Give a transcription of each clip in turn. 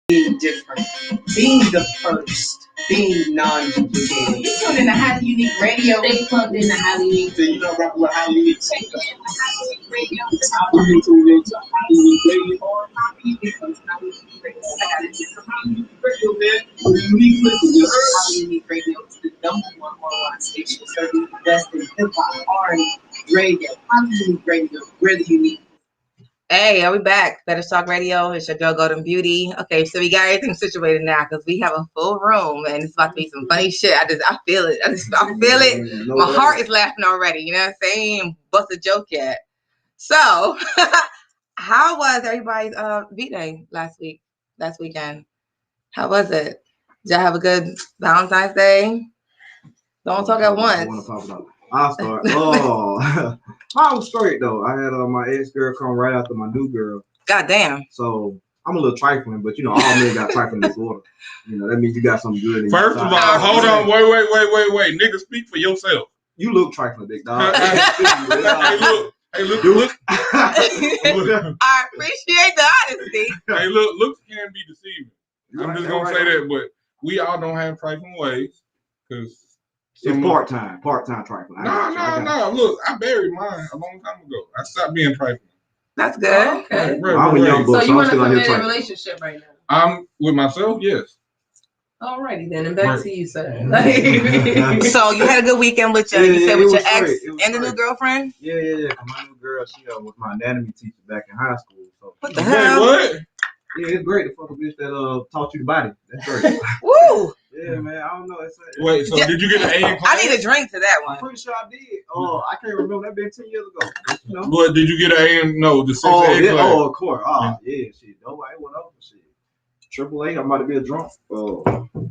being different, being the first, being non-duplicated. You tuned into Highly Unique Radio. They plugged into Highly Unique. So you know about what Highly Unique is. Check in Highly Unique Radio. You tune into Highly Unique Radio or Highly Unique because Highly Unique Radio. I got it just from Highly Unique Radio, man. Unique Radio. Highly Unique Radio is the #1 online station serving the best in hip-hop, R&B, radio. Highly Unique Radio. We're the unique. Hey, are we back? Fetish Talk Radio. It's your girl, Golden Beauty. Okay, so we got everything situated now because we have a full room and it's about to be some funny shit. I feel it. I feel it. My heart is laughing already. You know what I'm saying? Bust a joke yet. So, how was everybody's V-Day last weekend? How was it? Did y'all have a good Valentine's Day? Don't talk at once. I want to pop it up. I'll start. Oh, I was straight though. I had my ex girl come right after my new girl. God damn. So I'm a little trifling, but you know, all men got trifling disorder. You know, that means you got something good in First of all, hold on, wait. Nigga, speak for yourself. You look trifling, big dog. Hey, look. I appreciate the honesty. Hey, looks can be deceiving. I'm just gonna say that, but we all don't have trifling ways because. It's part-time trifling. No. Look, I buried mine a long time ago. I stopped being trifling. That's good. Okay. I'm a young boy, so you in a still committed relationship right now? I'm with myself, yes. Alrighty then, and back to you, sir. So you had a good weekend with your, you said with your ex and the new girlfriend? Yeah. My new girl, she was my anatomy teacher back in high school. So. What the hell? What? Yeah, it's great to fuck a bitch that taught you the body. That's great. Woo! Yeah, man. I don't know. Wait, so did you get an A in class? I need a drink to that one. I'm pretty sure I did. Oh, I can't remember. That been 10 years ago. You know? What did you get an A in? No, the 6 A class. Oh, of course. Oh, yeah. Shit. Nobody went over shit. Triple A. I'm about to be a drunk. Okay.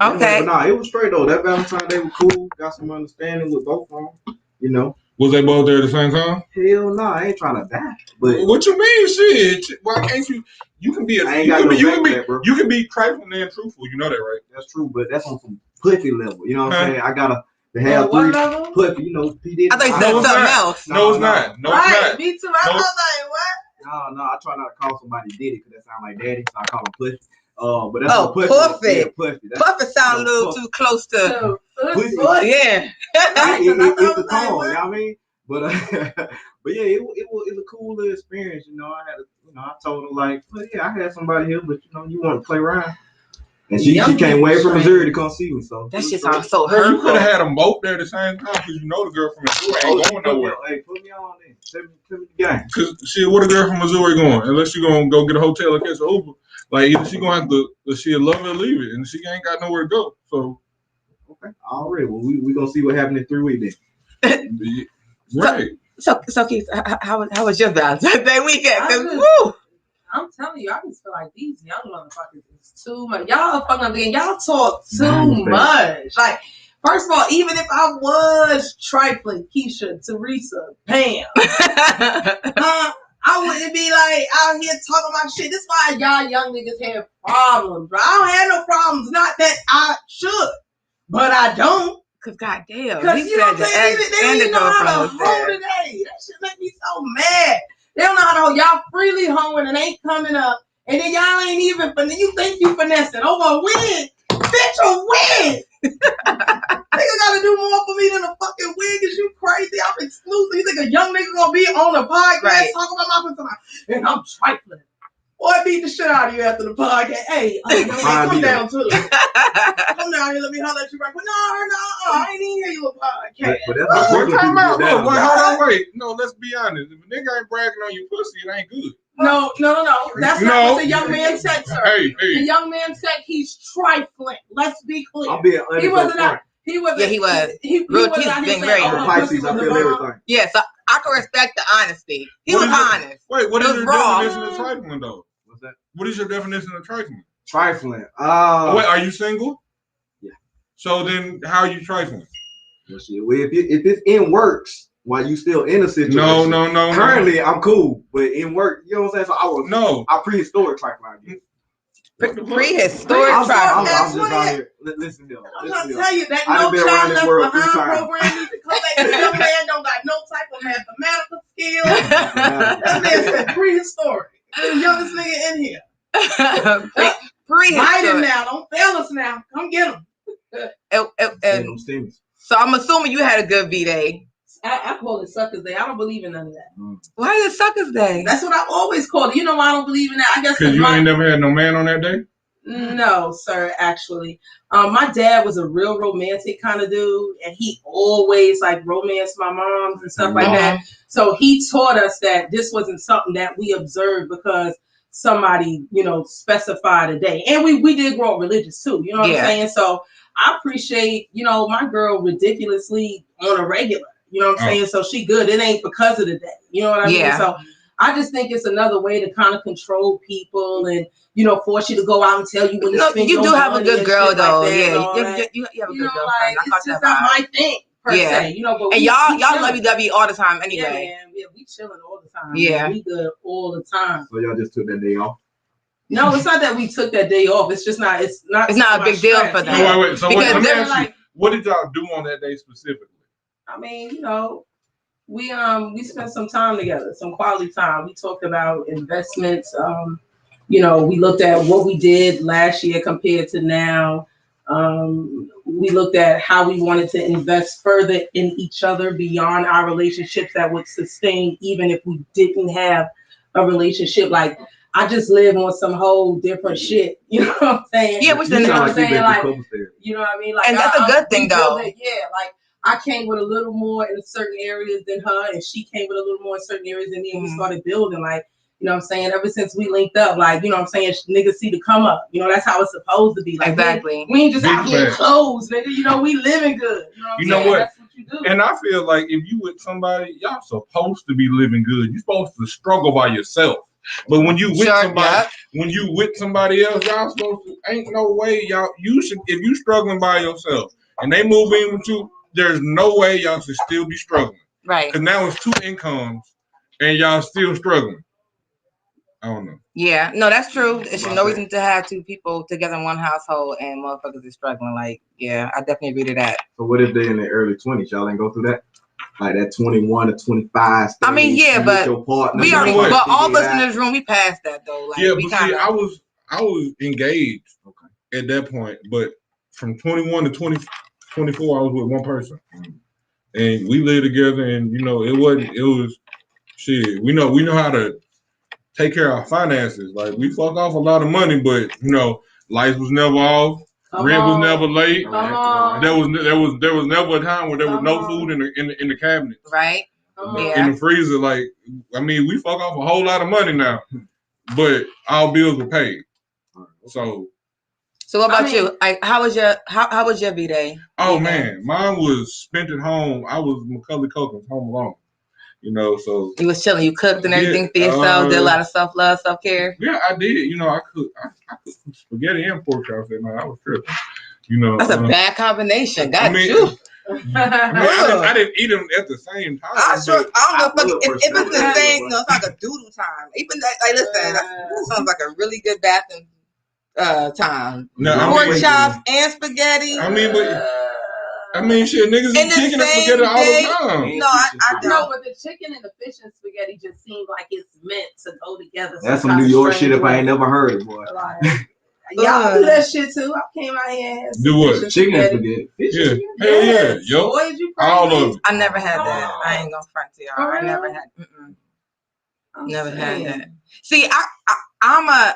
But nah, it was straight though. That Valentine's Day was cool. Got some understanding with both of them. You know. Was they both there at the same time? Hell no, I ain't trying to die. But what you mean, shit? Why can't you? You can be you can be trifling and truthful. You know that, right? That's true, but that's on some pussy level. You know what I'm saying? I gotta have three pussy. You know, P Diddy. I thought you said something else. No, it's not. No, it's not. Me too. I was like, what? No, I try not to call somebody Diddy because that sounds like daddy, so I call him pussy. But that's pussy. Yeah, pussy. Puffy sound a little too close to pussy. Yeah. It's the tone. You know what I mean? But yeah, it was a cool little experience. You know, I told her like, well, yeah, I had somebody here, but you know, you want to play around. And she came way from Missouri to come see me. So that shit sounds so hurtful. hurtful. You could have had them both there at the same time because you know the girl from Missouri ain't going nowhere. Hey, put me on then. Tell me the game. Because shit, what a girl from Missouri going? Unless she gonna go get a hotel or catch an Uber. Like either she gonna have to, she'll love it or leave it, and she ain't got nowhere to go. So okay, all right. Well, we gonna see what happened in 3 weeks then. Right. So Keith, how was your Valentine's Day weekend? I'm telling you, I just feel like these young motherfuckers is too much. Y'all fucking y'all talk too much. Like, first of all, even if I was trifling, Keisha, Teresa, Pam, I wouldn't be like out here talking about shit. This is why y'all young niggas have problems, bro. I don't have no problems. Not that I should, but I don't. Cause goddamn, because you know what I'm saying? They don't even know how to hoe today. That shit make me so mad. They don't know how to hoe. Y'all freely hoeing and ain't coming up, and then y'all ain't even. You think you finessing over a win? Bitch, a win. Nigga gotta do more for me than a fucking wig. Is you crazy? I'm exclusive. You think a young nigga gonna be on a podcast talking about my personal? And I'm trifling. Boy, beat the shit out of you after the podcast. Hey, come down to it. Come down here, let me holler at you right quick. No, I ain't even hear you a podcast. But that's hold on, wait. No, let's be honest. If a nigga ain't bragging on your pussy, it ain't good. No. That's not what the young man said, sir. Hey. The young man said he's trifling. Let's be clear. I'm being he wasn't out. He was. Yeah, he was. He was out here being very Pisces. I feel everything. Yeah, so I can respect the honesty. He was honest. Wait, what is your definition of trifling, though? What's that? What is your definition of trifling? Trifling. Wait, are you single? Yeah. So then, how are you trifling? Well, if it's in works while you still in a situation. No. Currently, I'm cool, but in work, you know what I'm saying? So I prehistoric trifling. Prehistoric trifling. I'm just out here. Listen here. I'm trying to tell you that no child left behind program needs to come back. The young man don't got no type of mathematical skills. That man said prehistoric. The youngest nigga in here. Biden now, don't fail us now. Come get them. So I'm assuming you had a good V-Day. I call it Suckers Day. I don't believe in none of that. Why is it Suckers Day? That's what I've always called it. You know why I don't believe in that? I guess because you ain't never had no man on that day. No, sir. Actually, my dad was a real romantic kind of dude, and he always like romanced my moms and stuff like that. So he taught us that this wasn't something that we observed because somebody, specified a day. And we did grow up religious too. You know what I'm saying? So I appreciate, my girl ridiculously on a regular. You know what I'm saying? So she good. It ain't because of the day. You know what I mean? So I just think it's another way to kind of control people and, force you to go out and tell you when to spend your money. You do have a good girl, though. Like you have a good girlfriend. It's just not my thing, per se. But and y'all lovey-dovey all the time anyway. Yeah, man. Yeah, we chilling all the time. Yeah. Man. We good all the time. So y'all just took that day off? No, it's not that we took that day off. It's just not. It's not a big deal for them. So wait. So let me ask you, what did y'all do on that day specifically? I mean, we spent some time together, some quality time. We talked about investments. We looked at what we did last year compared to now. We looked at how we wanted to invest further in each other beyond our relationships that would sustain even if we didn't have a relationship. Like, I just live on some whole different shit. You know what I'm saying? Yeah, which you know what I'm saying? Like, you know what I mean? Like, and that's a good thing, though. Like, I came with a little more in certain areas than her, and she came with a little more in certain areas than me, and we started building. Like, you know what I'm saying? Ever since we linked up, like, you know what I'm saying? Niggas see the come up. That's how it's supposed to be. Like, exactly. We ain't just out here clothes, nigga. We living good. You know what? That's what you do. And I feel like if you with somebody, y'all supposed to be living good. You're supposed to struggle by yourself. But when you with somebody else, y'all supposed to. Ain't no way you should. If you struggling by yourself and they move in with you, there's no way y'all should still be struggling. Right. Because now it's 2 incomes and y'all still struggling. I don't know. Yeah, no, that's true. There's no reason to have 2 people together in one household and motherfuckers is struggling. Like, yeah, I definitely agree to that. So what if they in their early 20s? Y'all ain't go through that? Like that 21 to 25 stage. I mean, yeah, but we already, but all of us in this room, we passed that though. Like, yeah, but see, I was engaged at that point, but from 21 to 24, I was with one person, and we lived together, and it was shit. We know how to take care of our finances. Like, we fuck off a lot of money, but lights was never off. Rent was never late. There was never a time where there was no food in the cabinet. Right. In the freezer. Like, I mean, we fuck off a whole lot of money now, but our bills were paid. So what about you? Like, how was your V-Day? Oh man, mine was spent at home. I was Macaulay Culkin's Home Alone. So you was chilling. You cooked and everything for yourself. Did a lot of self-love, self-care. Yeah, I did. I cooked. I cooked spaghetti and pork chops that night. I was tripping. That's a bad combination. I didn't eat them at the same time. I don't know if it's the same. It's like a doodle time. Even listen, that sounds like a really good bathroom time. Pork chops and spaghetti. Shit, niggas eat chicken and spaghetti all the time. No, I know, but the chicken and the fish and spaghetti just seems like it's meant to go together. That's some New York shit if I ain't never heard it, boy. Y'all do that shit too. I came out here and do what? Chicken and spaghetti. Yeah. Hell yeah. Yo. All of it. I never had that. I ain't gonna front to y'all. I never had. Never had that. See, I'm a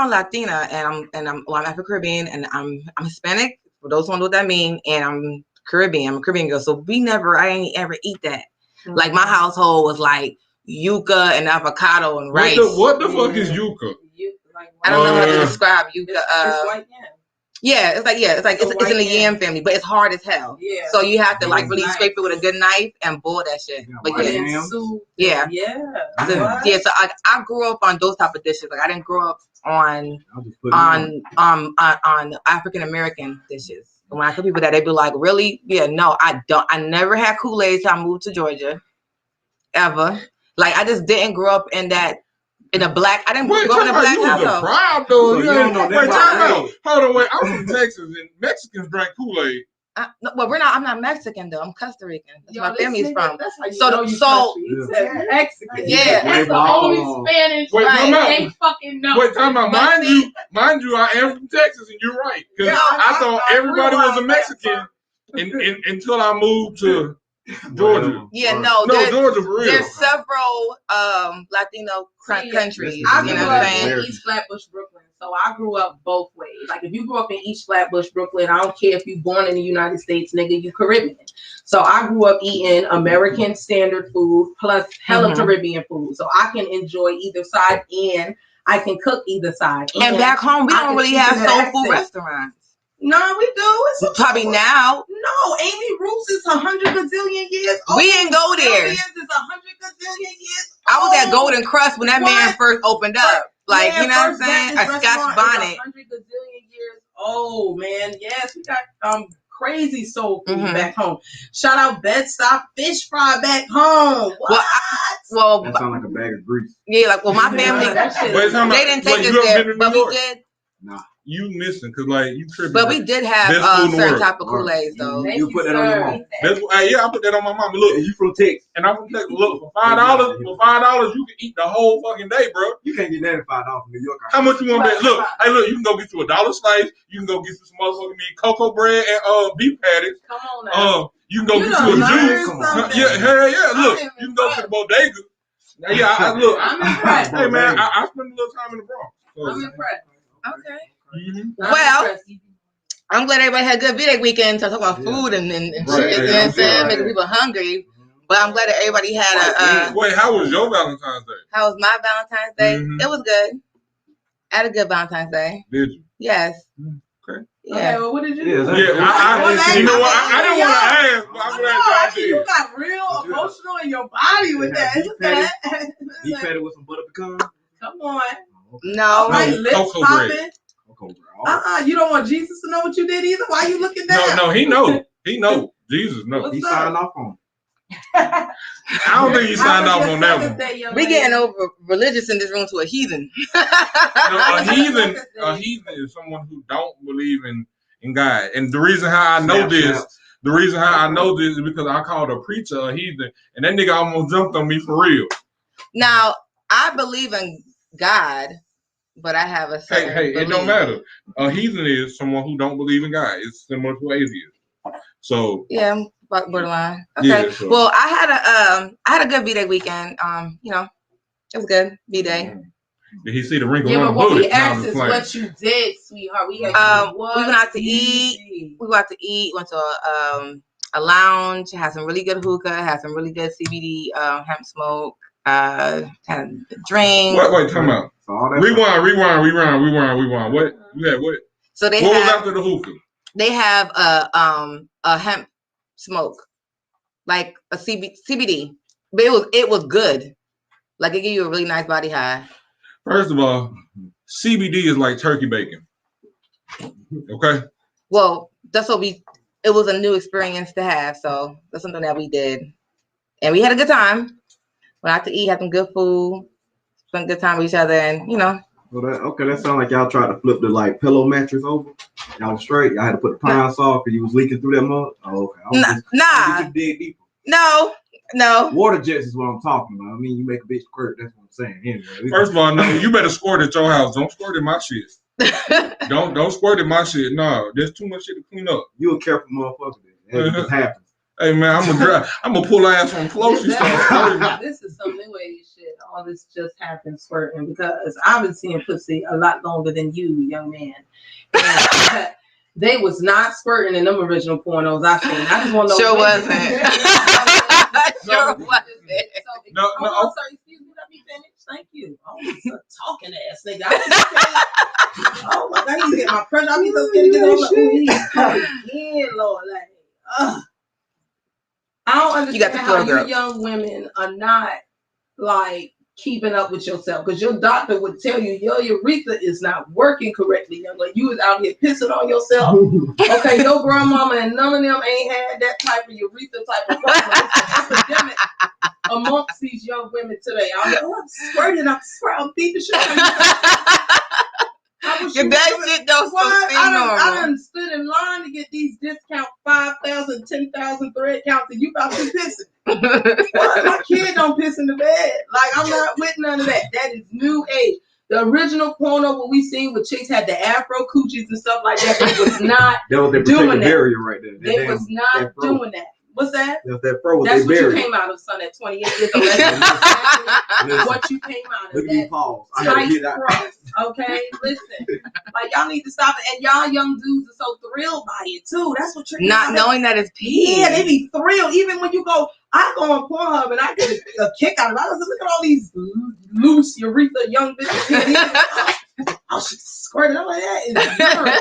Latina and I'm Afro Caribbean and I'm Hispanic. For those who don't know what that means, and I'm Caribbean. I'm a Caribbean girl, so I ain't ever eat that. Like, my household was like yuca and avocado and rice. What the fuck is yuca? I don't know how to describe yuca. It's in the yam family, but it's hard as hell. Yeah. So you have to really scrape it with a good knife and boil that shit. So I grew up on those type of dishes. Like, I didn't grow up on African American dishes. When I tell people that, they be like, "Really? Yeah, no, I don't. I never had Kool-Aid till I moved to Georgia, ever. Like, I just didn't grow up in that." I didn't grow up in a black household. Proud though. Hold on, wait. I'm from Texas and Mexicans drank Kool-Aid. Well, we're not. I'm not Mexican though. I'm Costa Rican. That's where my family's from. That's how you So, know you Mexican. Yeah. That's the only Spanish. Wait, right? time out. Ain't fucking know. Wait, time out. Mind you, I am from Texas, and you're right. Because I thought everybody was a Mexican until I moved to Georgia. Yeah, Georgia for real. There's several Latino countries. I You grew know what I'm up saying? in East Flatbush, Brooklyn. So I grew up both ways. Like if you grew up in East Flatbush, Brooklyn, I don't care if you're born in the United States, nigga, you Caribbean. So I grew up eating American standard food plus hella Caribbean food. So I can enjoy either side and I can cook either side. And back home, we don't really have soul food restaurants. No, we do. It's probably now. No, Amy Roots is 100 gazillion years old. We didn't go there. Is 100 gazillion years old. I was at Golden Crust when that man first opened up. Like, you know what I'm saying? A Scotch bonnet. 100 gazillion years old, man. Yes, we got crazy soul food back home. Shout out Bed-Stuy Fish Fry back home. What? Well, that sounds like a bag of grease. Yeah, like, well, my family, they didn't take us there, but we did. Nah. You missing because like you tripping. But we did have certain type of Kool-Aids though. You put that on your mom. I put that on my mom. Look, you from Texas, and I'm from Texas. Look, for $5, you can eat the whole fucking day, bro. You can't get that at $5 from New York. How much you want to bet? Look, you can go get you $1 slice. You can go get you some motherfucking cocoa bread and beef patties. Come on now. You can go get you a juice. Yeah, hell yeah. Look, you can go to the bodega. Yeah, look. I'm impressed. Hey man, I spend a little time in the Bronx. So. I'm impressed. Okay. Mm-hmm. Well, I'm glad everybody had a good video weekend. So talk about food and shit. You know what I'm saying? Making people hungry. But I'm glad that everybody had a. Wait, how was your Valentine's Day? How was my Valentine's Day? It was good. I had a good Valentine's Day. Did you? Yes. Okay. Yeah. Okay, well, what did you do? You know what? I didn't want to ask, but I'm glad y'all did. You got real emotional in your body with that. He fed it with some butter pecan. Come on. No. Lips popping. You don't want Jesus to know what you did either. Why you looking down? No, he knows. He knows. Jesus knows. He signed off on. I don't think he signed off on that one. We getting over religious in this room to a heathen. A heathen is someone who don't believe in God. And the reason how I know this is because I called a preacher a heathen, and that nigga almost jumped on me for real. Now I believe in God. But I have a certain belief. It don't matter. A heathen is someone who don't believe in God. It's similar to atheist. So yeah, borderline. Okay. Yeah, so. Well, I had a good V-Day weekend. You know, it was good V-Day. Did he see the wrinkle on the booty? booty? We asked is what you did, sweetheart. We went out to eat. We went out to eat. Went to a lounge. Had some really good hookah. Had some really good CBD hemp smoke. Had a drink. Wait, come out. Rewind. What you had? What? So they what have, was after the hookah? They have a hemp smoke, like a CBD, but it was good. Like it gave you a really nice body high. First of all, CBD is like turkey bacon. Okay. Well, it was a new experience to have, so that's something that we did, and we had a good time. Went out to eat, had some good food, spent a good time with each other, and you know. Well, that sounds like y'all tried to flip the like pillow mattress over. Y'all was straight. Y'all had to put the pine saw because you was leaking through that mud. Oh, okay. Nah. No. Water jets is what I'm talking about. I mean, you make a bitch squirt. That's what I'm saying. Anyway. First of all, no, you better squirt at your house. Don't squirt in my shit. don't squirt in my shit. No, there's too much shit to clean up. You a careful motherfucker. It just happens. Hey man, I'm gonna pull ass from the floor. This is some new age shit. All this just happened squirting because I've been seeing pussy a lot longer than you, young man. And they was not squirting in them original pornos I seen. I just want to know. Sure wasn't. No. Sorry, excuse me. Let me finish. Thank you. Oh, it's a talking ass nigga. Oh my God, he's getting my pressure. I mean, so scared to get on the coming in, Lord. Like, I don't understand how you young women are not like keeping up with yourself because your doctor would tell you your urethra is not working correctly. Like you was out here pissing on yourself. Okay, your grandmama and none of them ain't had that type of urethra type of problem. It's an epidemic amongst these young women today. I'm squirting, I'm beating shit. Your bad shit don't I done stood in line to get these discount 5 5,000, 10,000 thread counts, and you about to piss it. What? My kid don't piss in the bed. Like, I'm not with none of that. That is new age. The original porno, what we seen with chicks had the afro coochies and stuff like that. They was not that was their doing that. barrier right there. They was not doing that. What's that? That fro was That's what barrier. you came out of, son, at 28 years old. That's what you came out of. Let me pause. I tight get that. fro. Okay? Listen. Like, y'all need to stop it. And y'all young dudes are so thrilled by it, too. That's what you're not knowing that it's pee. Yeah, they be thrilled. Even when you go, I go on Pornhub and I get a kick out of it. I was like, look at all these loose urethra young bitches. Oh, she squirted. I'm like, that is urine.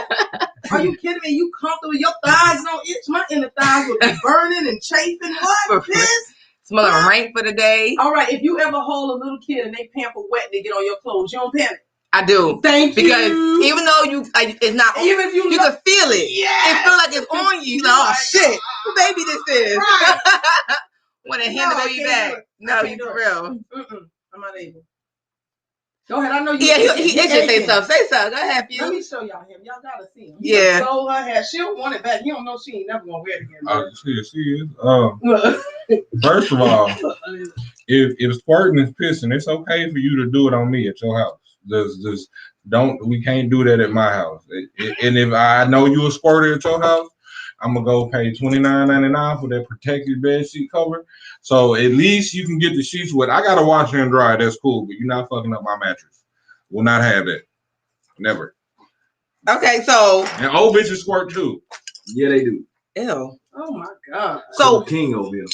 Are you kidding me? You comfortable? Your thighs don't itch. My inner thighs would be burning and chafing. What? Piss? Smelling rank for the day. All right, if you ever hold a little kid and they pamper wet and they get on your clothes, you don't panic. I do. Thank you. Because even though it's not, even if you can feel it. Yeah. It feel like it's on you. Like, oh shit, what baby this is. Right. Want to hand the baby back? No, you for real. I'm not able. Go ahead. I know you. Yeah, he should say something. Say something. Go ahead, Let me show y'all him. Y'all gotta see him. Yeah. Stole her hair. She don't want it back. You don't know she ain't never gonna wear it again. She is. First of all, if squirting is pissing, it's okay for you to do it on me at your house. Just don't. We can't do that at my house. And if I know you a squirter at your house, I'm gonna go pay $29.99 for that protective bed sheet cover. So at least you can get the sheets wet. I gotta wash and dry. That's cool, but you're not fucking up my mattress. Will not have that. Never. Okay, so and old bitches squirt too. Yeah, they do. Ew. Oh my god. So king over here.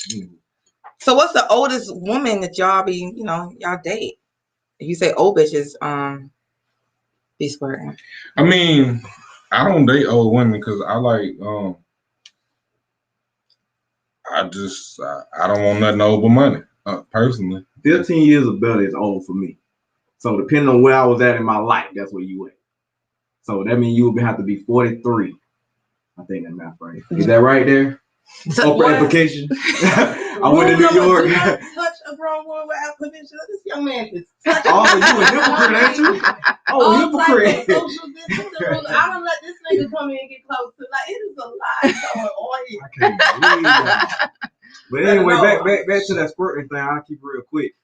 So what's the oldest woman that y'all be, y'all date? You say old bitches, be squirting. I mean, I don't date old women because I like, I don't want nothing over money, personally. 15 years or better is old for me. So depending on where I was at in my life, that's where you went. So that means you would have to be 43. I think that math right. Is that right there? So Upper application. I went to New York. Touch a grown woman with application. This young man is touching. Oh, you a hypocrite, ain't you? Oh, hypocrite. Social distancing rules. I don't let this nigga come in and get close to. Like, it is a lot going on here. I can't believe that. But anyway, back to that squirting thing. I'll keep it real quick.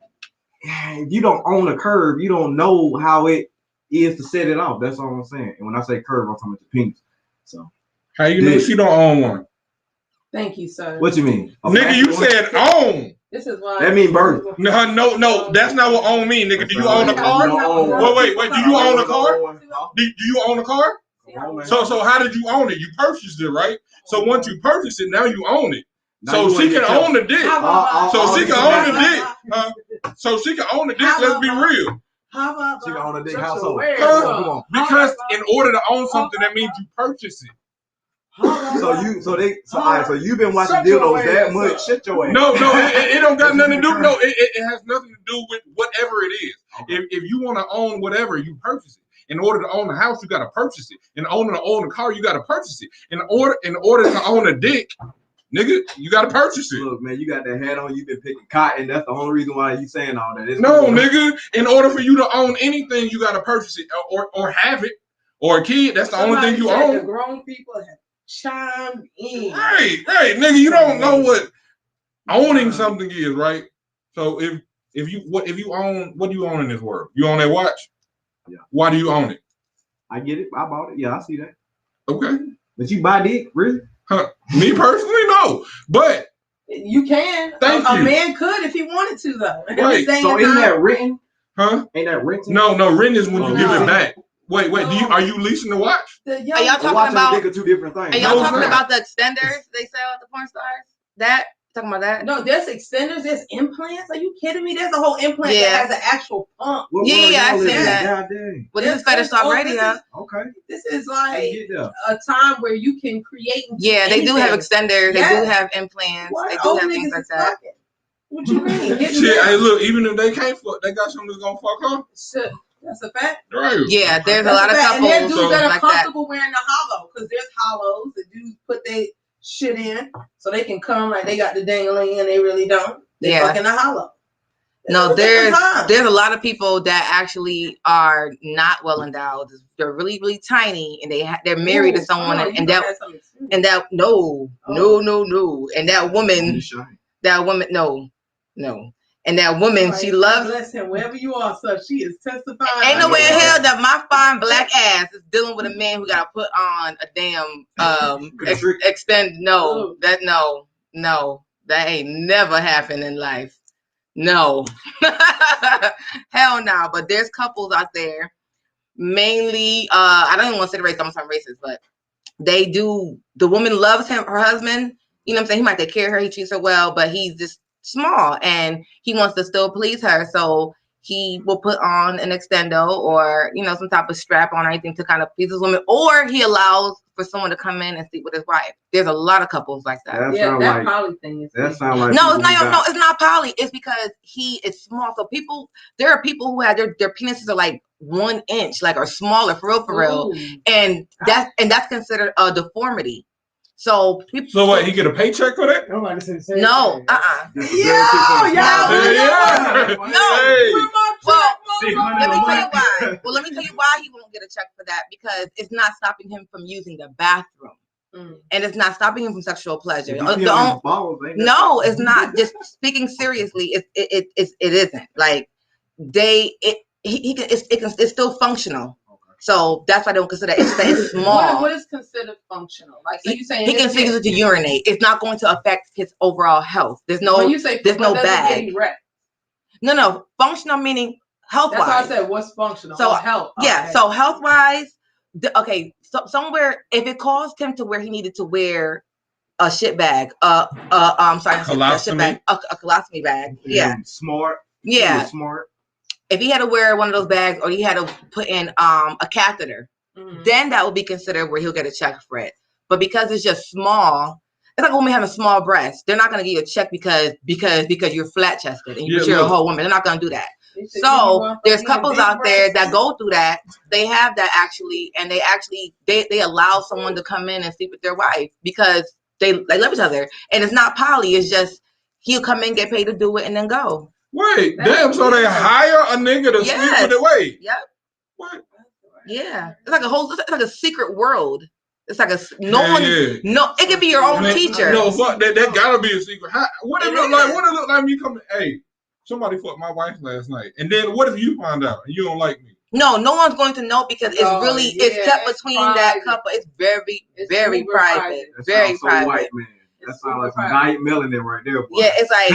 If you don't own a curve, you don't know how it is to set it off. That's all I'm saying. And when I say curve, I'm talking about the penis. So how you know she don't own one? Thank you, sir. What you mean? Nigga, you said own. This is why. That mean birth. No. That's not what own mean, nigga. Do you own a car? Wait. Do you own a car? Do you own a car? So how did you own it? You purchased it, right? So once you purchased it, now you own it. So she can own the dick. So she can own the dick. So she can own the dick. Let's be real. How about she can own the dick household? Come on. Because in order to own something, that means you purchase it. So you've been watching dildos that much. Shut your ass. No, it don't got nothing to do. No, it has nothing to do with whatever it is. If you want to own whatever, you purchase it. In order to own a house, you got to purchase it. In order to own a car, you got to purchase it. In order to own a dick, nigga, you got to purchase it. Look, man, you got that hat on. You've been picking cotton. That's the only reason why you saying all that. No, nigga. In order for you to own anything, you got to purchase it or have it. Or a kid, that's the only thing you own. The grown people have chimed in. Right, nigga. You don't know what owning something is, right? So if you own, what do you own in this world? You own that watch? Yeah. Why do you own it? I get it. I bought it. Yeah, I see that. Okay. But you buy dick, really? Huh. Me personally, no. But you can. Thank you. A man could if he wanted to, though. Right. So isn't that written? Huh? Ain't that written? No. Written is when you give it back. Wait. Are you leasing the watch? Are y'all talking about? Are two different things. Are y'all talking about the extenders they sell at the porn stars? That talking about that? No, there's extenders. There's implants. Are you kidding me? There's a whole implant that has an actual pump. Yeah, I see that. Well, this is Fetish Talk Radio. Okay. This is like a time where you can create. Yeah, they do have extenders. They do have implants. They do have things like that. What you mean? Shit, hey, look. Even if they can't fuck, they got something that's gonna fuck her. Shit. That's a fact. Right. Yeah, there's a lot of couples. And there's dudes that are like comfortable wearing the hollow because there's hollows that dudes put their shit in so they can come like they got the dangling and they really don't. They fucking the hollow. No, there's a lot of people that actually are not well endowed. They're really, really tiny, and they're married to someone, and that no, and that woman, no. And that woman, she loves. Bless him, wherever you are, sir. She is testifying. Ain't no way in hell that my fine black ass is dealing with a man who got to put on a damn extend. No, that ain't never happened in life. No, hell no. But there's couples out there, mainly. I don't even want to say the race. I'm racist, but they do. The woman loves her husband. You know what I'm saying? He might take care of her. He treats her well, but he's just small and he wants to still please her. So he will put on an extendo or, some type of strap on or anything to kind of please his woman, or he allows for someone to come in and sleep with his wife. There's a lot of couples like that. That poly thing is. That sounds like no, it's not poly. It's because he is small. So there are people who have their penises are like 1 inch, like, or smaller, for real, and that's considered a deformity. So people. So what? He get a paycheck for that? No. No. Well, let me tell you why he won't get a check for that, because it's not stopping him from using the bathroom. And it's not stopping him from sexual pleasure. No, it's not. Just speaking seriously, it isn't. Like it's still functional. So that's why I don't consider it's small. What is considered functional? Like, so you saying he can use it to urinate. It's not going to affect his overall health. There's no bag. No, functional meaning health wise. That's why I said what's functional. So health. Yeah. Okay. So health wise, so somewhere if it caused him to where he needed to wear a shit bag, a shit bag, a colostomy bag. Yeah. Smart. Yeah. Smart. If he had to wear one of those bags or he had to put in a catheter, then that would be considered where he'll get a check for it. But because it's just small, it's like a woman having small breasts. They're not going to give you a check because you're flat chested and you're a whole woman. They're not going to do that. So there's couples out there that go through that. They have that actually, and they allow someone to come in and sleep with their wife because they love each other. And it's not poly. It's just he'll come in, get paid to do it, and then go. Wait, damn! So they hire a nigga to sleep with their wife? Yep. What? Yeah, it's like a secret world. It's like it could be your own teacher. No, fuck that. That gotta be a secret. What it look like? What it look like when you come? Hey, somebody fucked my wife last night, and then what if you find out and you don't like me? No one's going to know because it's kept between that couple. It's very private. Very private. White, man. That sounds like some diet melanin right there. Boy. Yeah, it's like,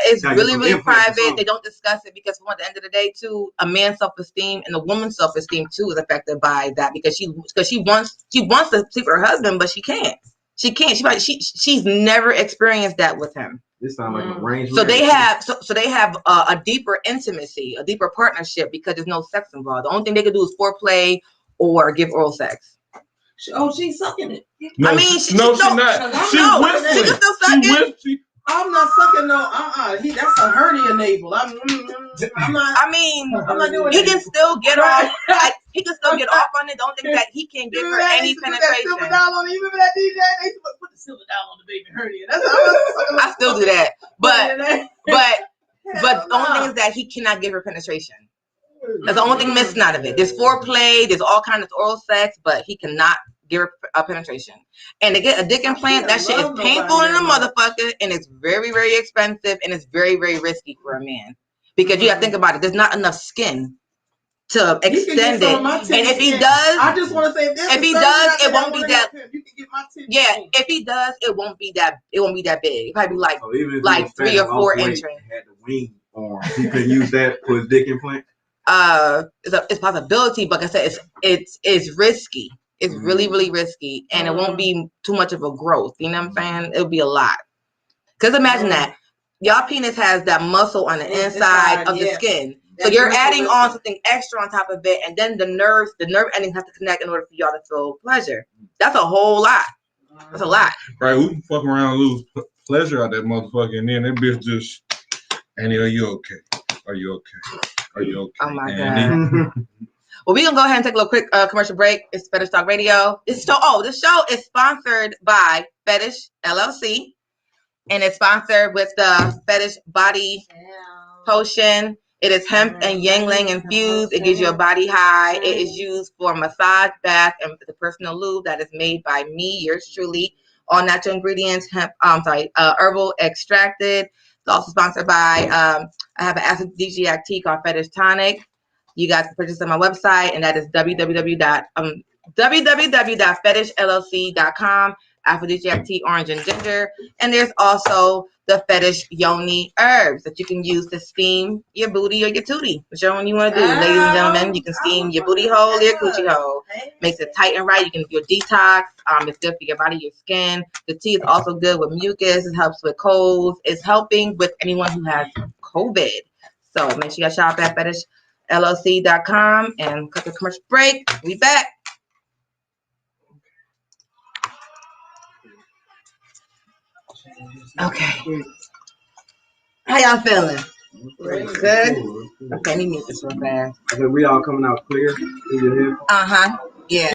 it's really private. They don't discuss it because at the end of the day, too, a man's self-esteem and a woman's self-esteem too is affected by that because she wants to sleep with her husband, but she can't. She's never experienced that with him. This sounds like an arranged So they have a deeper intimacy, a deeper partnership because there's no sex involved. The only thing they can do is foreplay or give oral sex. She's sucking it. No, she's not. She's whistling. She can still suck it. I'm not sucking no. That's a hernia navel. I'm not. I mean, I'm not doing he can still get off. He can still get off on it. Don't think that he can't give her any penetration. Put that DJ. They put the silver doll on the baby hernia. I still do that, but the only thing is that he cannot give her penetration. That's the only thing missing out of it. There's foreplay, there's all kinds of oral sex, but he cannot give her a penetration. And to get a dick implant, that shit is painful in a motherfucker, and it's very, very expensive, and it's very, very risky for a man. Because you gotta think about it, there's not enough skin to extend it. And if he does, I just want to say this. If he does, it won't be that. You can get my tip. Yeah, if he does, it won't be that big. It probably be like 3 or 4 inches. Had the wing arm. He could use that for his dick implant. It's a possibility, but like I said, it's risky. It's really, really risky, and it won't be too much of a growth. You know what I'm saying? It'll be a lot. Because imagine that y'all penis has that muscle on the inside of the skin, so you're adding on something extra on top of it, and then the nerve ending has to connect in order for y'all to feel pleasure. That's a whole lot. That's a lot. Right? We can fuck around and lose pleasure out that motherfucker, and then that bitch just, Annie, are you okay? Are you okay? Are you okay? Oh my God. Well, we're going to go ahead and take a little quick commercial break. It's Fetish Talk Radio. This show is sponsored by Fetish LLC, and it's sponsored with the Fetish Body potion. It is hemp and yangling infused. It gives you a body high. It is used for massage, bath, and the personal lube that is made by me, yours truly. All natural ingredients, hemp. Herbal extracted. It's also sponsored by. I have an aphrodisiac tea called Fetish Tonic. You guys can purchase on my website, and that is www.fetishllc.com. Aphrodisiac tea, orange and ginger. And there's also the fetish yoni herbs that you can use to steam your booty or your tootie. Whichever one you want to do. Ladies and gentlemen, you can steam your booty hole or your coochie hole. Makes it tight and right. You can do your detox. It's good for your body, your skin. The tea is also good with mucus. It helps with colds. It's helping with anyone who has COVID. So make sure you shop at fetishllc.com and cut the commercial break. We back. Okay. How y'all feeling? Good? Okay, let me mute this real fast. I think we all coming out clear through your head. Uh-huh. Yeah.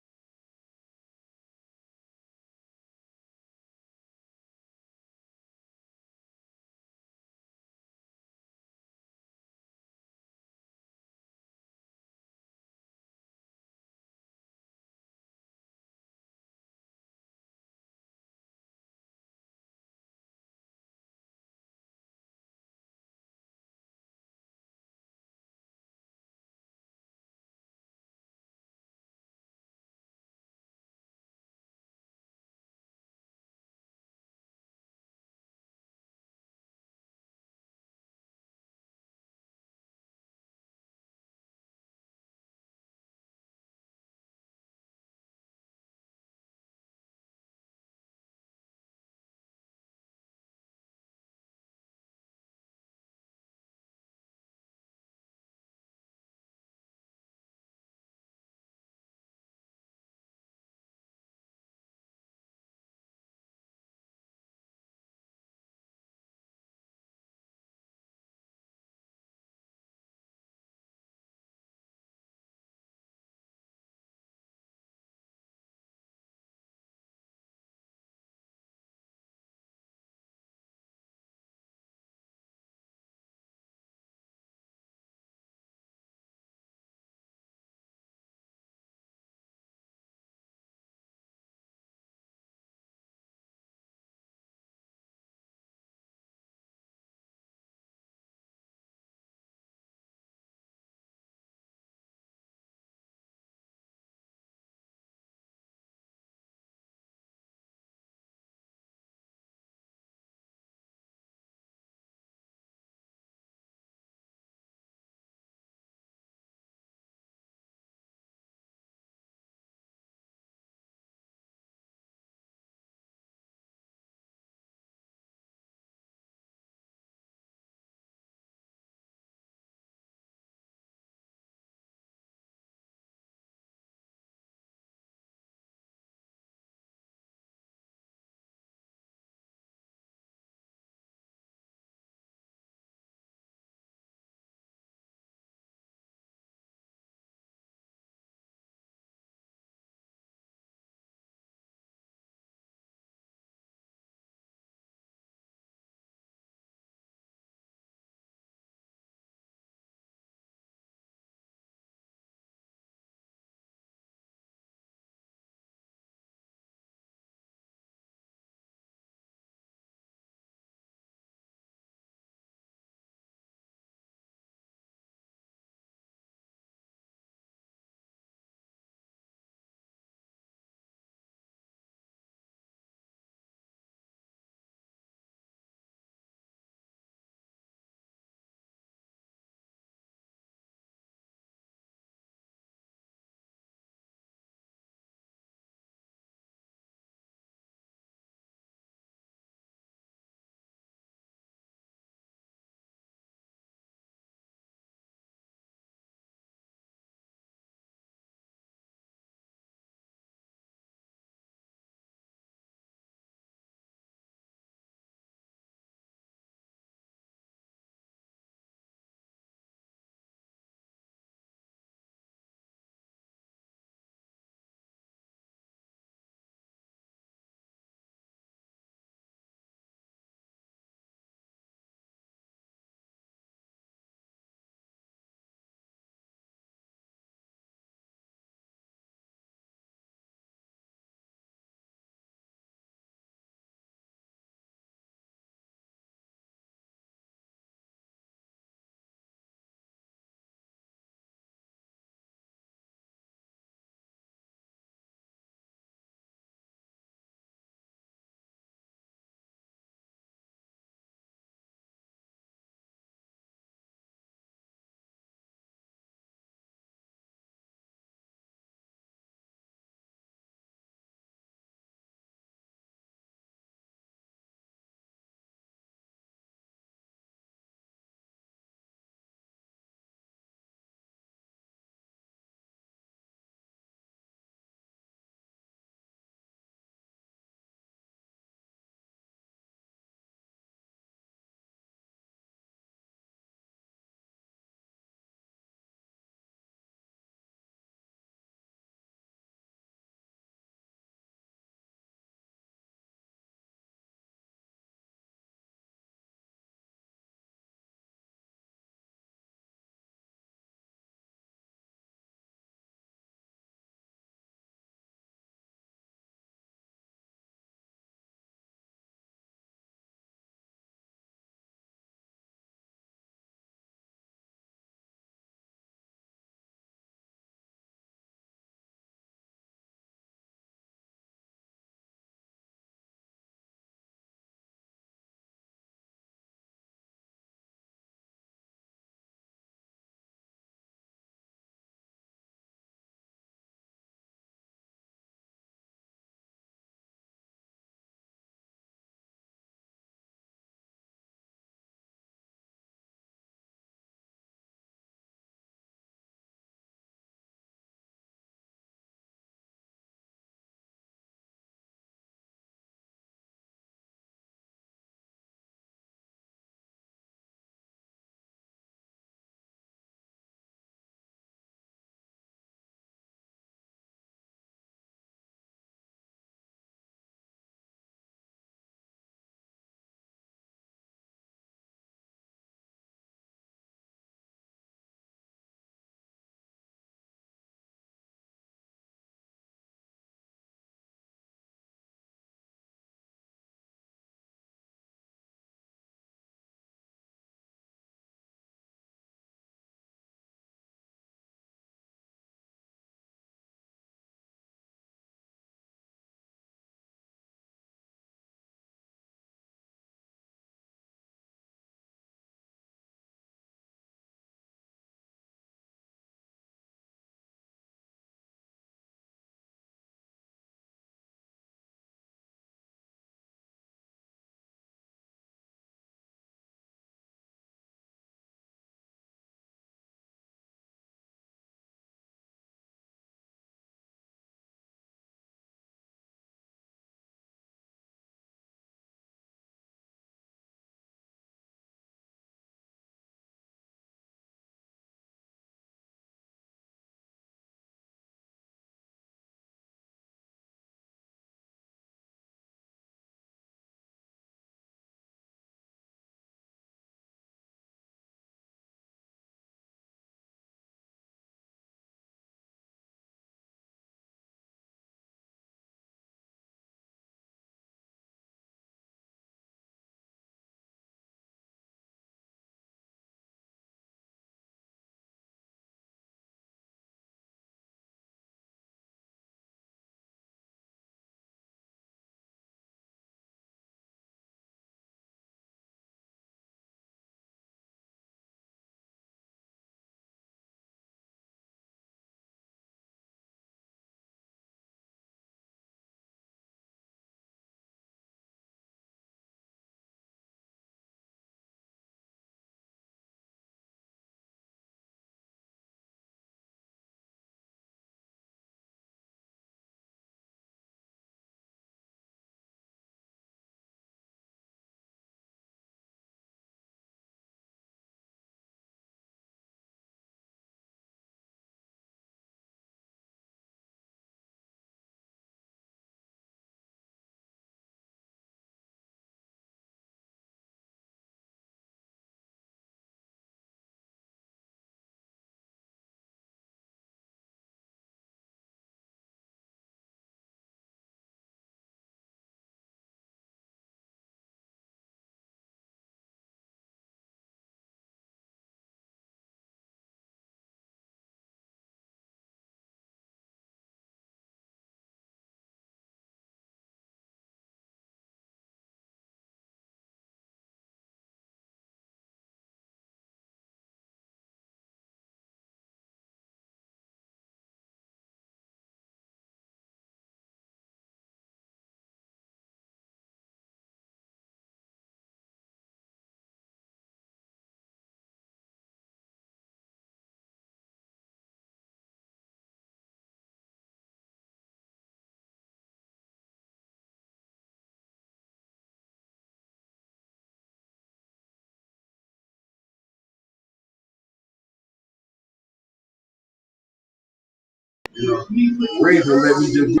Razor let me just.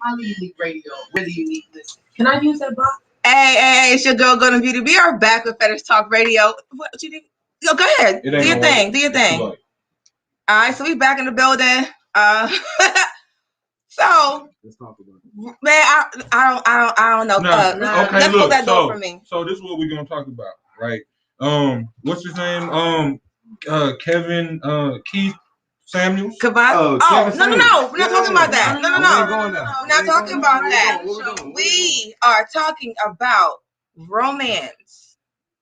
Highly unique radio. Really unique. Can I use that box? Hey, it's your girl, Golden Beauty. We are back with Fetish Talk Radio. What you do? Yo, go ahead. Do your thing. Do your thing. All right, so we back in the building. So, man, I don't know. Okay, let's look. close that door for me. So this is what we're gonna talk about, right? What's his name? Kevin Keith Samuels. No. We're not talking about that. No. We're not talking about that. We are talking about romance.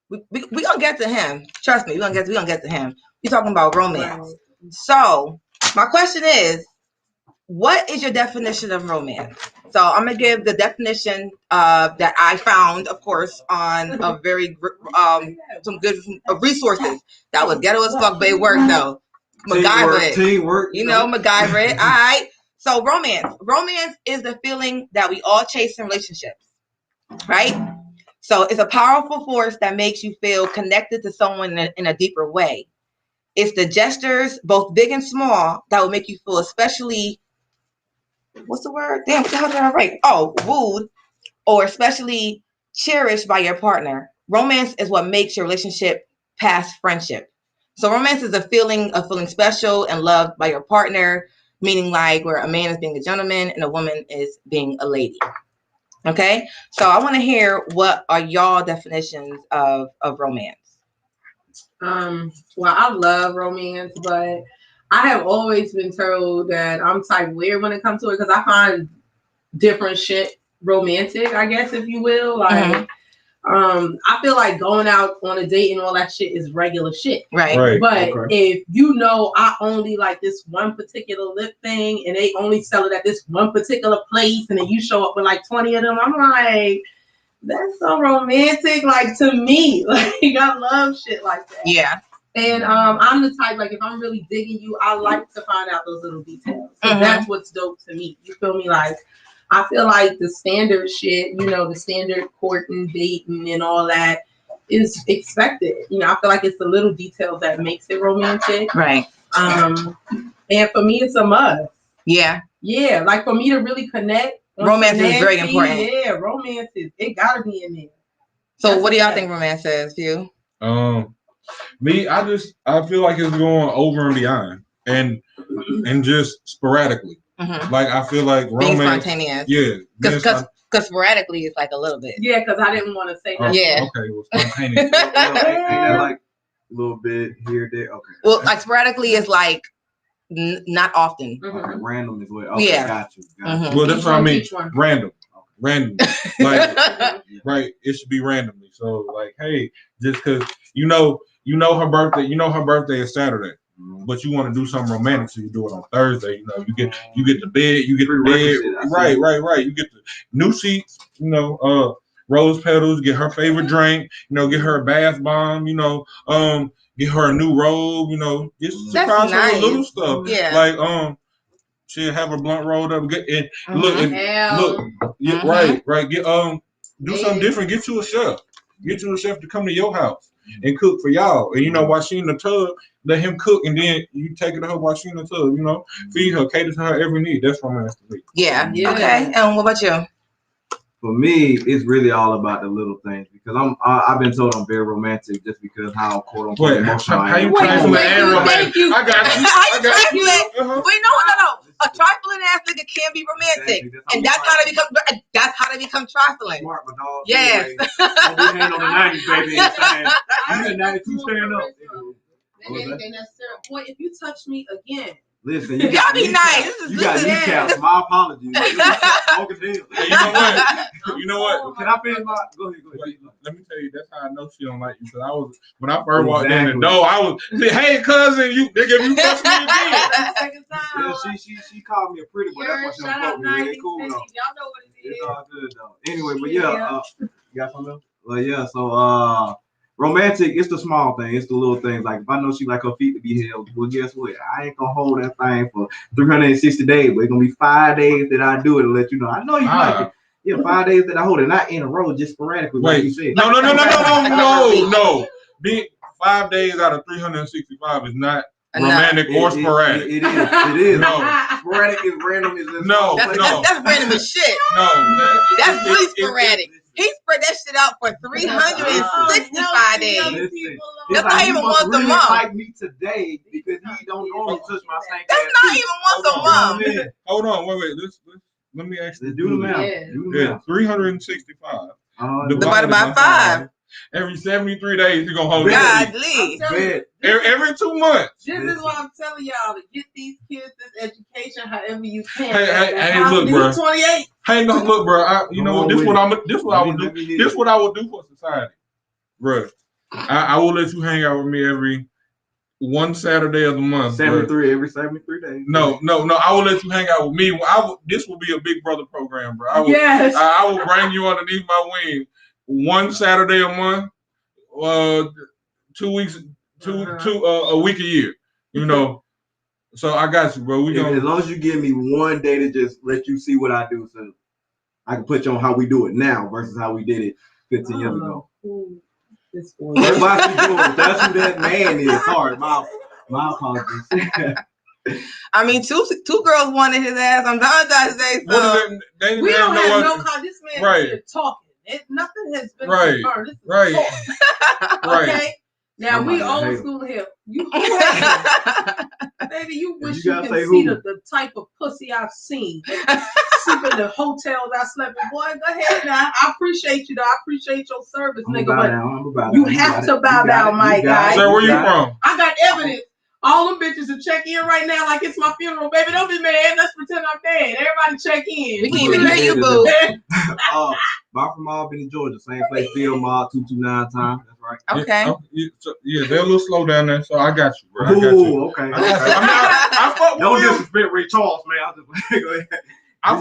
We gonna get to him. Trust me, we're gonna get to him. We're talking about romance. So my question is, what is your definition of romance? So I'm gonna give the definition that I found, of course, on a very some good resources. That was ghetto as fuck, but it worked though. Teamwork. You know, MacGyver it. All right. So romance is the feeling that we all chase in relationships, right? So it's a powerful force that makes you feel connected to someone in a deeper way. It's the gestures, both big and small, that will make you feel especially, what's the word? Damn, what the hell did I write? Oh, wooed, or especially cherished by your partner. Romance is what makes your relationship past friendship. So romance is a feeling of feeling special and loved by your partner, meaning like where a man is being a gentleman and a woman is being a lady. Okay, so I want to hear, what are y'all definitions of romance? Well, I love romance, but I have always been told that I'm type weird when it comes to it because I find different shit romantic, I guess, if you will. Like, I feel like going out on a date and all that shit is regular shit. Right. But if you know I only like this one particular lip thing and they only sell it at this one particular place and then you show up with like 20 of them, I'm like, that's so romantic. Like, to me, like, I love shit like that. Yeah. And I'm the type, like, if I'm really digging you, I like to find out those little details. So that's what's dope to me. You feel me? Like, I feel like the standard shit, you know, the standard courting, dating, and all that is expected. You know, I feel like it's the little details that makes it romantic. Right. And for me, it's a must. Yeah. Yeah, like for me to really connect. Romance is very important. Yeah, romance is, it gotta be in there. So what do y'all think romance is, you? Me, I feel like it's going over and beyond and just sporadically. Like, I feel like romance, being spontaneous. Yeah. Because sporadically it's like a little bit. Yeah, because I didn't want to say that. Yeah. Okay, well, spontaneous. Ain't that like a little bit here, there? Okay. Well, like sporadically is like not often. Okay, random is what. Okay, yeah. Got you. Well, that's what I mean. Random. Like, right. It should be randomly. So, like, hey, just because you know her birthday. You know her birthday is Saturday. But you want to do something romantic, so you do it on Thursday. You know, you get the bed, right. You get the new sheets, you know, rose petals, get her favorite drink, you know, get her a bath bomb, you know, get her a new robe, you know, just surprise her with little stuff. Yeah. Like she'll have her blunt rolled up, right. Get do something different. Get you a chef. Get you a chef to come to your house and cook for y'all. And you know, while she in the tub, let him cook, and then you take it to her while she in the tub. You know, feed her, cater to her every need. That's romance to me. Yeah. Okay. And what about you? For me, it's really all about the little things because I've been told I'm very romantic just because how quote unquote emotional I am. Thank you. I got you. Wait, no. A trifling ass nigga can be romantic, and that's how they become trifling. Smart, but dog. Yes. Don't be hand on the 90s, baby. You the 92 stand up. Boy, if you touch me again. Listen, y'all be nice. You got kneecaps. My apologies. You know what? Can I finish my? Go ahead. Let me tell you, that's how I know she don't like you. Because when I first walked in the door, I was, hey cousin, nigga, you touch me again. Yeah, she called me a pretty boy. That's why she don't fuck me. It's cool though. Y'all know what it is. It's all good though. Anyway, but yeah, you got something else? Well, yeah. So romantic, it's the small thing, it's the little things. Like if I know she like her feet to be held, well, guess what? I ain't gonna hold that thing for 360 days, but it's gonna be 5 days that I do it to let you know. I know you like it. Yeah, 5 days that I hold it, not in a row, just sporadically. Wait, like you said. No. 5 days out of 365 is not romantic or sporadic. It is. No. Sporadic is random. That's random as shit. No. That's really sporadic. He spread that shit out for 365 days. That's not even once a month. Like me today because he don't normally touch my same. That's not even once a month. Hold on, wait. Let me actually do the math. Yeah, 365 divided by 5. Every 73 days, you're gonna hold it. Godly. Every 2 months. This is what I'm telling y'all, to get these kids this education however you can. Hey, look, bro. 28. Hey, no, look, bro. You know what? This what I would do. This what I would do for society, bro. I will let you hang out with me every one Saturday of the month. Every 73 days. No. I will let you hang out with me. This will be a Big Brother program, bro. I will bring you underneath my wing. One Saturday a month, 2 weeks, a week a year. You know, so I got you, bro. As long as you give me one day to just let you see what I do, so I can put you on how we do it now versus how we did it 15 years ago. That's why that's who that man is. Sorry, my apologies. I mean, two girls wanted his ass on Valentine's Day, so we don't have no con. This man is here talking. Nothing has been confirmed. This is Right. Okay. Now we old school here. Baby, you wish you can see the type of pussy I've seen. Sleep in the hotels I slept in. Boy, go ahead now. I appreciate you though. I appreciate your service, nigga. But you have to bow down, my guy. Sir, where you from? I got evidence. All them bitches to check in right now like it's my funeral, baby. Don't be mad. Let's pretend I'm dead. Everybody check in. We can't even hear you, boo. I'm from Albany, Georgia. Same place, Field Mall, 229 time. That's right. Okay. Yeah, they're a little slow down there, so I got you, bro. I got you. Okay. I fuck with Don't disrespect Ray Charles, man. I'll just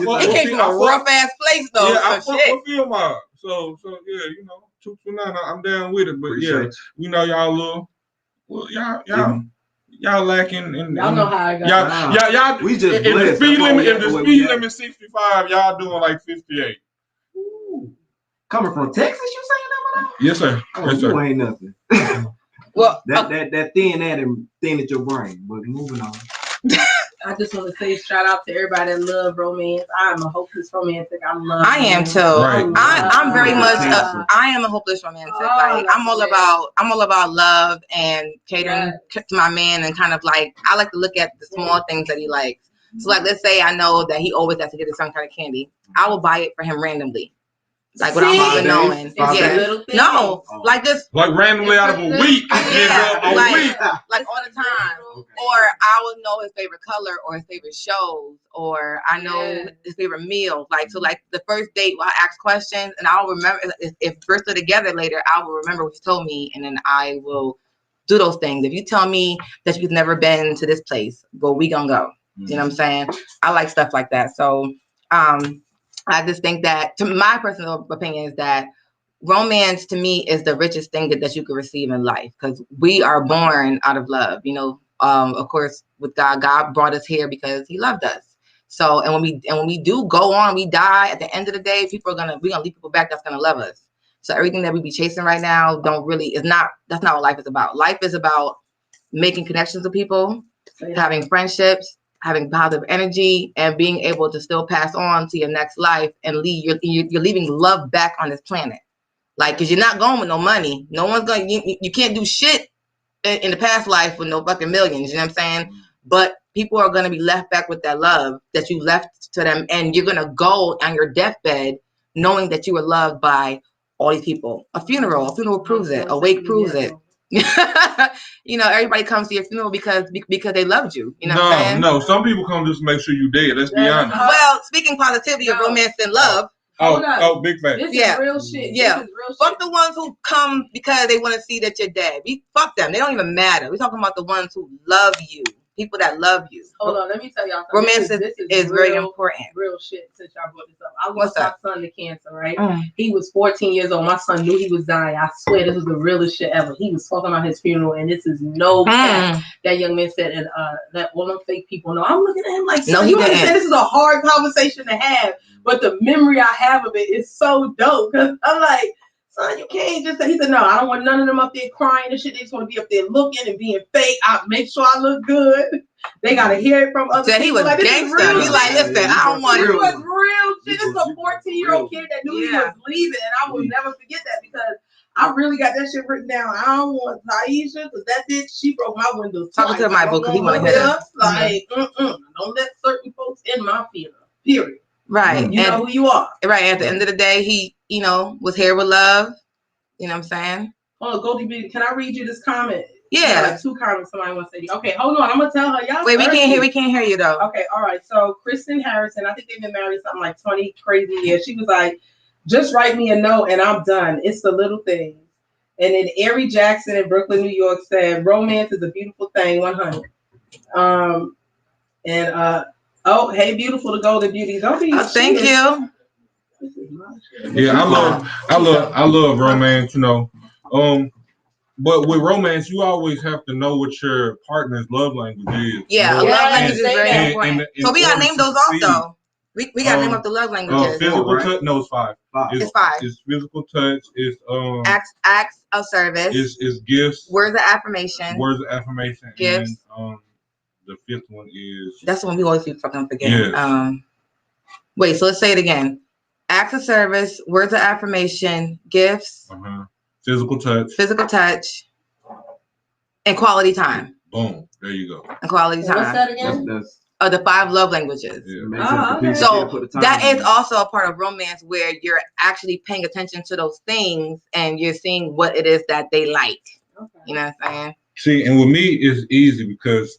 go ahead. He came from a rough ass place though. Yeah, I fuck with Field Mall. So yeah, 229. I'm down with it, but y'all little. Well, y'all lacking in. Y'all know how I got. Y'all. We just if the speed limit 65, y'all doing like 58. Ooh. Coming from Texas, you saying that? Yes, sir. Yes, sir. You ain't nothing. Well, that thin at your brain. But moving on. I just want to say shout out to everybody that love romance. I'm a hopeless romantic. I am too. Right. I'm very much. I am a hopeless romantic. I'm all about love and catering to my man, and kind of like I like to look at the small things that he likes. So like, let's say I know that he always has to get some kind of candy. I will buy it for him randomly. Like without even knowing. No, like just like randomly out of a week. Like all the time. Or I would know his favorite color or his favorite shows, or I know his favorite meal. Like so, like the first date, I'll ask questions, and I'll remember if we're still together later. I will remember what you told me, and then I will do those things. If you tell me that you've never been to this place, well, we gonna go. You know what I'm saying? I like stuff like that. So, I just think that, to my personal opinion, is that romance to me is the richest thing that you could receive in life, because we are born out of love. You know, of course, with God brought us here because He loved us. So, and when we do go on, we die. At the end of the day, we're gonna leave people back that's gonna love us. So everything that we be chasing right now that's not what life is about. Life is about making connections with people, having friendships, having positive energy, and being able to still pass on to your next life and you're leaving love back on this planet. Like, because you're not going with no money. No one's going, you can't do shit in the past life with no fucking millions, you know what I'm saying? But people are going to be left back with that love that you left to them, and you're going to go on your deathbed knowing that you were loved by all these people. A funeral proves it. A wake proves it. You know, everybody comes to your funeral because they loved you. You know what I'm saying? No. Some people come just to make sure you dead. Let's be honest. Well, speaking positivity of romance and love. Big fact. This is real shit. Yeah. Fuck the ones who come because they want to see that you're dead. Fuck them. They don't even matter. We're talking about the ones who love you. People that love you. Hold on, let me tell y'all something. Romance is very important. Real shit, since y'all brought this up. I lost my son to cancer, right? He was 14 years old. My son knew he was dying. I swear this was the realest shit ever. He was talking about his funeral, and this is no cap. That young man said, and that all them fake people know. I'm looking at him like, no, he didn't. This is a hard conversation to have, but the memory I have of it is so dope. Cause I'm like, son, you can't just say. He said, no, I don't want none of them up there crying and shit. They just want to be up there looking and being fake. I make sure I look good. They gotta hear it from other people. He was like, gangster. He like, listen, I don't want it. It was real shit. This is a 14-year-old kid that knew he was leaving, and I will never forget that because I really got that shit written down. I don't want Taisha because that bitch, she broke my windows. Talking to my book because he want to hit us. Like, don't let certain folks in my field. Period. Right. You know who you are. Right. At the end of the day, he, was here with love. You know what I'm saying? Oh, Goldie B, can I read you this comment? Yeah. Like 2 comments somebody wants to say. Okay, hold on. I'm gonna tell her. Y'all. Wait, we can't hear you though. Okay, all right. So Kristen Harrison, I think they've been married something like 20 crazy years. She was like, just write me a note and I'm done. It's the little things. And then Ari Jackson in Brooklyn, New York said, romance is a beautiful thing, 100. Oh, hey, beautiful to Golden Beauty. Don't be. Thank you. Yeah, I love romance, but with romance, you always have to know what your partner's love language is. Yeah, love language is very important. So we gotta name those off though. We gotta name up the love languages. Physical touch, no, it's 5. It's 5. It's physical touch. It's acts of service. It's gifts. Words of affirmation. Gifts. And the 5th one is. That's the one we always keep fucking forgetting. Yes. Wait, so let's say it again. Acts of service, words of affirmation, gifts, physical touch, and quality time. Boom. There you go. And quality time. What's that again? That's the 5 love languages. Yeah. Okay. So that is also a part of romance where you're actually paying attention to those things and you're seeing what it is that they like. Okay. You know what I'm saying? See, and with me, it's easy because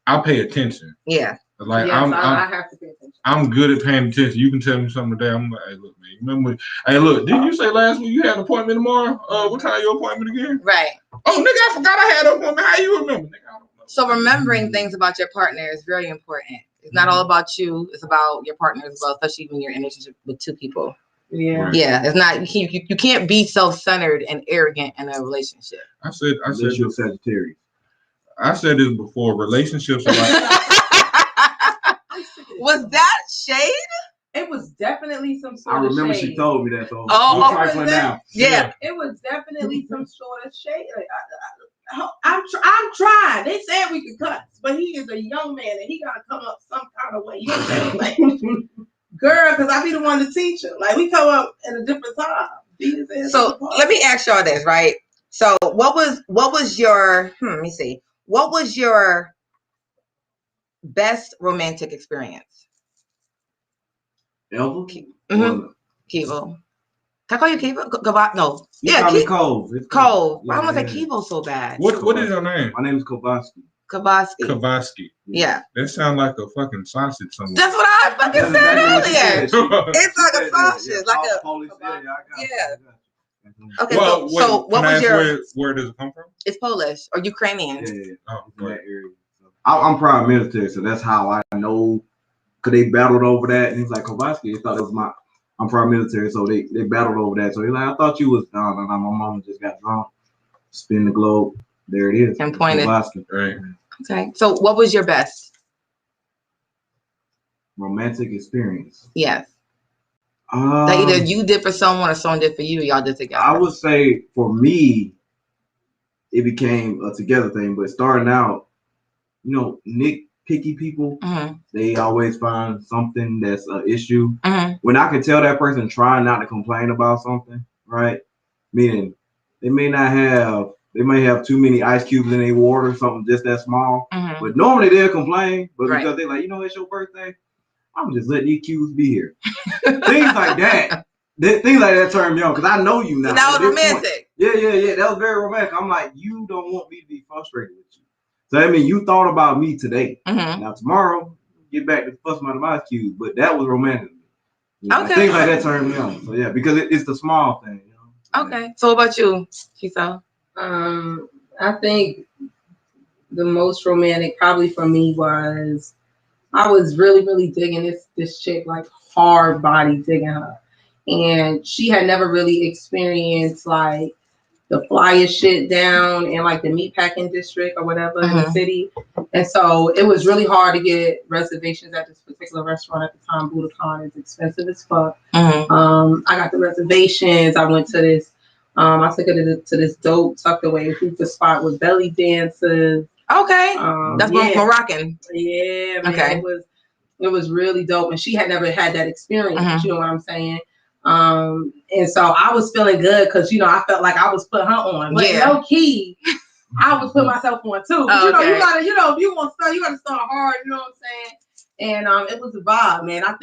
I pay attention. Yeah. Like I have to pay attention. I'm good at paying attention. You can tell me something today. I'm like, hey, look, man. Remember? Hey, look. Didn't you say last week you had an appointment tomorrow? What time your appointment again? Right. Oh, nigga, I forgot I had an appointment. How you remember? Nigga, I don't know. So remembering things about your partner is very important. It's not all about you. It's about your partner as well, especially when you're in a relationship with 2 people. Yeah. Right. Yeah. It's not. You can't be self-centered and arrogant in a relationship. I said you're Sagittarius. I said this before. Relationships are like. Was that shade? It was definitely some sort I of remember shade. she told me that. So Yeah. It was definitely some sort of shade. Like, I'm trying. They said we could cut, but he is a young man and he gotta come up some kind of way. You know what I'm saying? Like, girl, because I be the one to teach him. Like we come up at a different time. So let me ask y'all this, right? So what was your let me see. What was your best romantic experience? Elva? Kivo. Can I call you Kivo? No. You call me Cole. Cole. Why am I say Kivo so bad? What is your name? My name is Kowalski. Kowalski. Yeah. That sounds like a fucking sausage somewhere. That's what I fucking said earlier. It's like a sausage, like a Polish. Yeah. Okay, well, so what was your? Where does it come from? It's Polish or Ukrainian. Yeah. Oh, right. I'm prior military, so that's how I know. Cause they battled over that, and he's like Kowalski. They thought it was I'm prior military, so they battled over that. So he's like, I thought you was done. And my mom just got drunk, spin the globe. There it is. And pointed. Kowalski. Right. Okay. So what was your best romantic experience? Yes. That either you did for someone or someone did for you. Y'all did together. I would say for me, it became a together thing. But starting out, nitpicky people, they always find something that's an issue. When I can tell that person trying not to complain about something, right? Meaning they may have too many ice cubes in their water, something just that small. But normally they'll complain, but because they're like, it's your birthday, I'm just letting these cubes be here. Things like that. Things like that turn me on because I know you now. So that was romantic. Yeah. That was very romantic. I'm like, you don't want me to be frustrated with you. So I mean, you thought about me today. Now tomorrow, get back to fuss my ice cubes. But that was romantic. Okay. Things like that turn me on. So yeah, because it's the small thing. Okay. So what about you, Shisa? I think the most romantic probably for me was I was really, really digging this chick, like hard body digging her. And she had never really experienced like the flyest shit down in like the meatpacking district or whatever in the city. And so it was really hard to get reservations at this particular restaurant at the time. Budokan is expensive as fuck. I got the reservations. I went to this I took her to this dope tucked away hookah spot with belly dances. Okay, that's Moroccan. Yeah, man. Okay. It was really dope, and she had never had that experience. Mm-hmm. You know what I'm saying? And so I was feeling good because I felt like I was put her on, but low key, I was put myself on too. But, you gotta, if you want to start, you gotta start hard. You know what I'm saying? And it was a vibe, man. I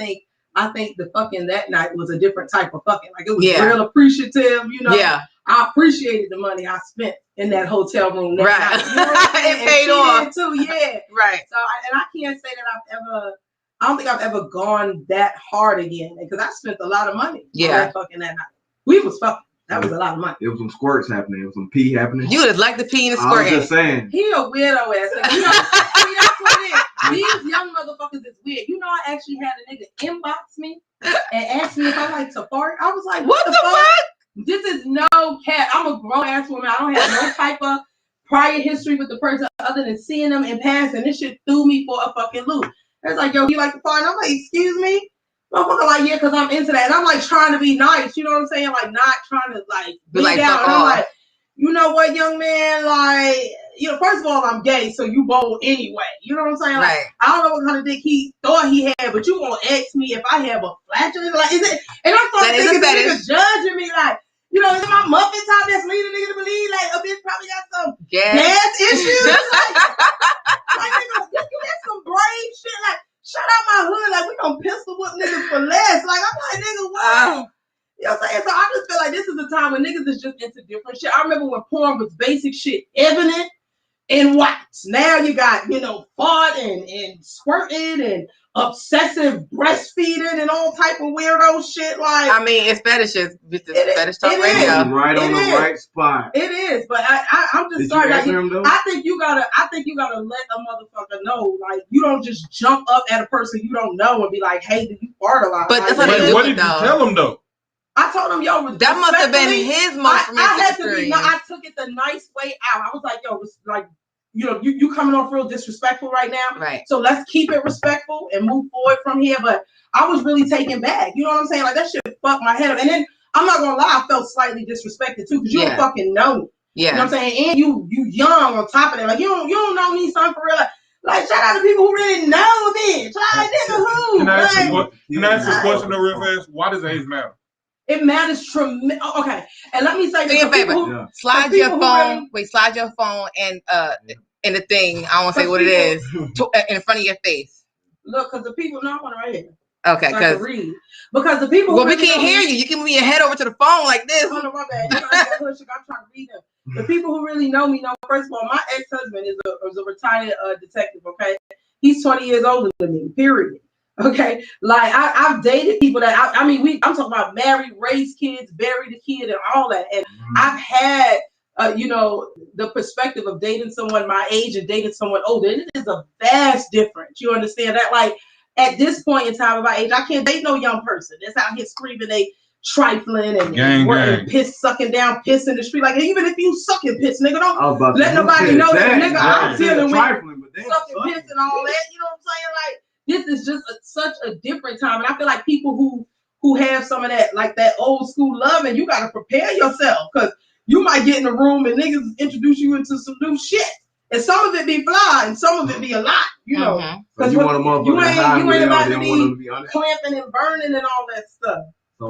think the fucking that night was a different type of fucking. Like it was real appreciative. Yeah. I appreciated the money I spent in that hotel room that night. You know what I'm saying? It paid off too. Yeah. Right. So I can't say that I don't think I've ever gone that hard again because I spent a lot of money on that fucking that night. We was fucking. That was a lot of money. It was some squirts happening. It was some pee happening. You would like the pee and the squirt. I was just saying. He a weirdo ass. Like, that's what it is. These young motherfuckers is weird. I actually had a nigga inbox me and ask me if I like to fart. I was like, what the fuck? This is no cat. I'm a grown ass woman. I don't have no type of prior history with the person other than seeing them in passing. This shit threw me for a fucking loop. It's like, yo, you like to fart? And I'm like, excuse me? Motherfucker, like, yeah, because I'm into that. And I'm like trying to be nice, you know what I'm saying? Like, not trying to like be like, down. And I'm like, you know what, young man? Like, first of all, I'm gay, so you bold anyway. You know what I'm saying? Like, I don't know what kind of dick he thought he had, but you gonna ask me if I have a flatulence? Like, is it? And I'm starting thinking niggas judging me, like, is it my muffin top that's leading nigga to believe like a bitch probably got some gas issues? Like nigga, you got some brave shit. Like, shout out my hood, like we gonna pistol whip niggas for less. Like I'm like, nigga, what? You know what I'm saying? So I just feel like this is a time when niggas is just into different shit. I remember when porn was basic shit, evident and whites. Now you got, farting and squirting and obsessive breastfeeding and all type of weirdo shit. Like, I mean, it's fetishes. It's fetish talk radio. Right on the right spot. It is, but I'm just sorry. Like, I think you gotta let a motherfucker know. Like, you don't just jump up at a person you don't know and be like, "Hey, did you fart a lot?" But that's what did you tell him though? I told him, yo, that must have been his most romantic experience. I took it the nice way out. I was like, yo, it's like, you coming off real disrespectful right now. Right. So let's keep it respectful and move forward from here. But I was really taken back. You know what I'm saying? Like, that shit fucked my head up. And then, I'm not going to lie, I felt slightly disrespected, too, because you don't fucking know me. Yeah. You know what I'm saying? And you young on top of that. Like, you don't know me, son, for real. Like, shout out to people who really know me. Try nigga who. Can I ask you a question real fast? Why does age matter? It matters tremendously. Okay, and let me say this. Do me a favor. Slide your phone. Slide your phone and in the thing. I won't say what it is. In front of your face. Look, because the people know I'm right here. Okay, because the people. Well, we can't hear you. You can move your head over to the phone like this. Oh, no, my bad. I'm trying to read them. The people who really know me know. First of all, my ex-husband is a retired detective. Okay, he's 20 years older than me. Period. Okay, like I've dated people that I'm talking about married, raised kids, buried a kid, and all that. And I've had, the perspective of dating someone my age and dating someone older. And it is a vast difference. You understand that? Like at this point in time of my age, I can't date no young person that's out here screaming they trifling and piss sucking down piss in the street. Like even if you sucking piss, nigga, don't let nobody know that nigga I'm feeling with sucking piss and all that. You know what I'm saying? Like. This is just such a different time. And I feel like people who have some of that, like that old school love, and you got to prepare yourself because you might get in a room and niggas introduce you into some new shit. And some of it be fly and some of it be a lot, know. So you want a motherfucker you ain't about to be clamping and burning and all that stuff.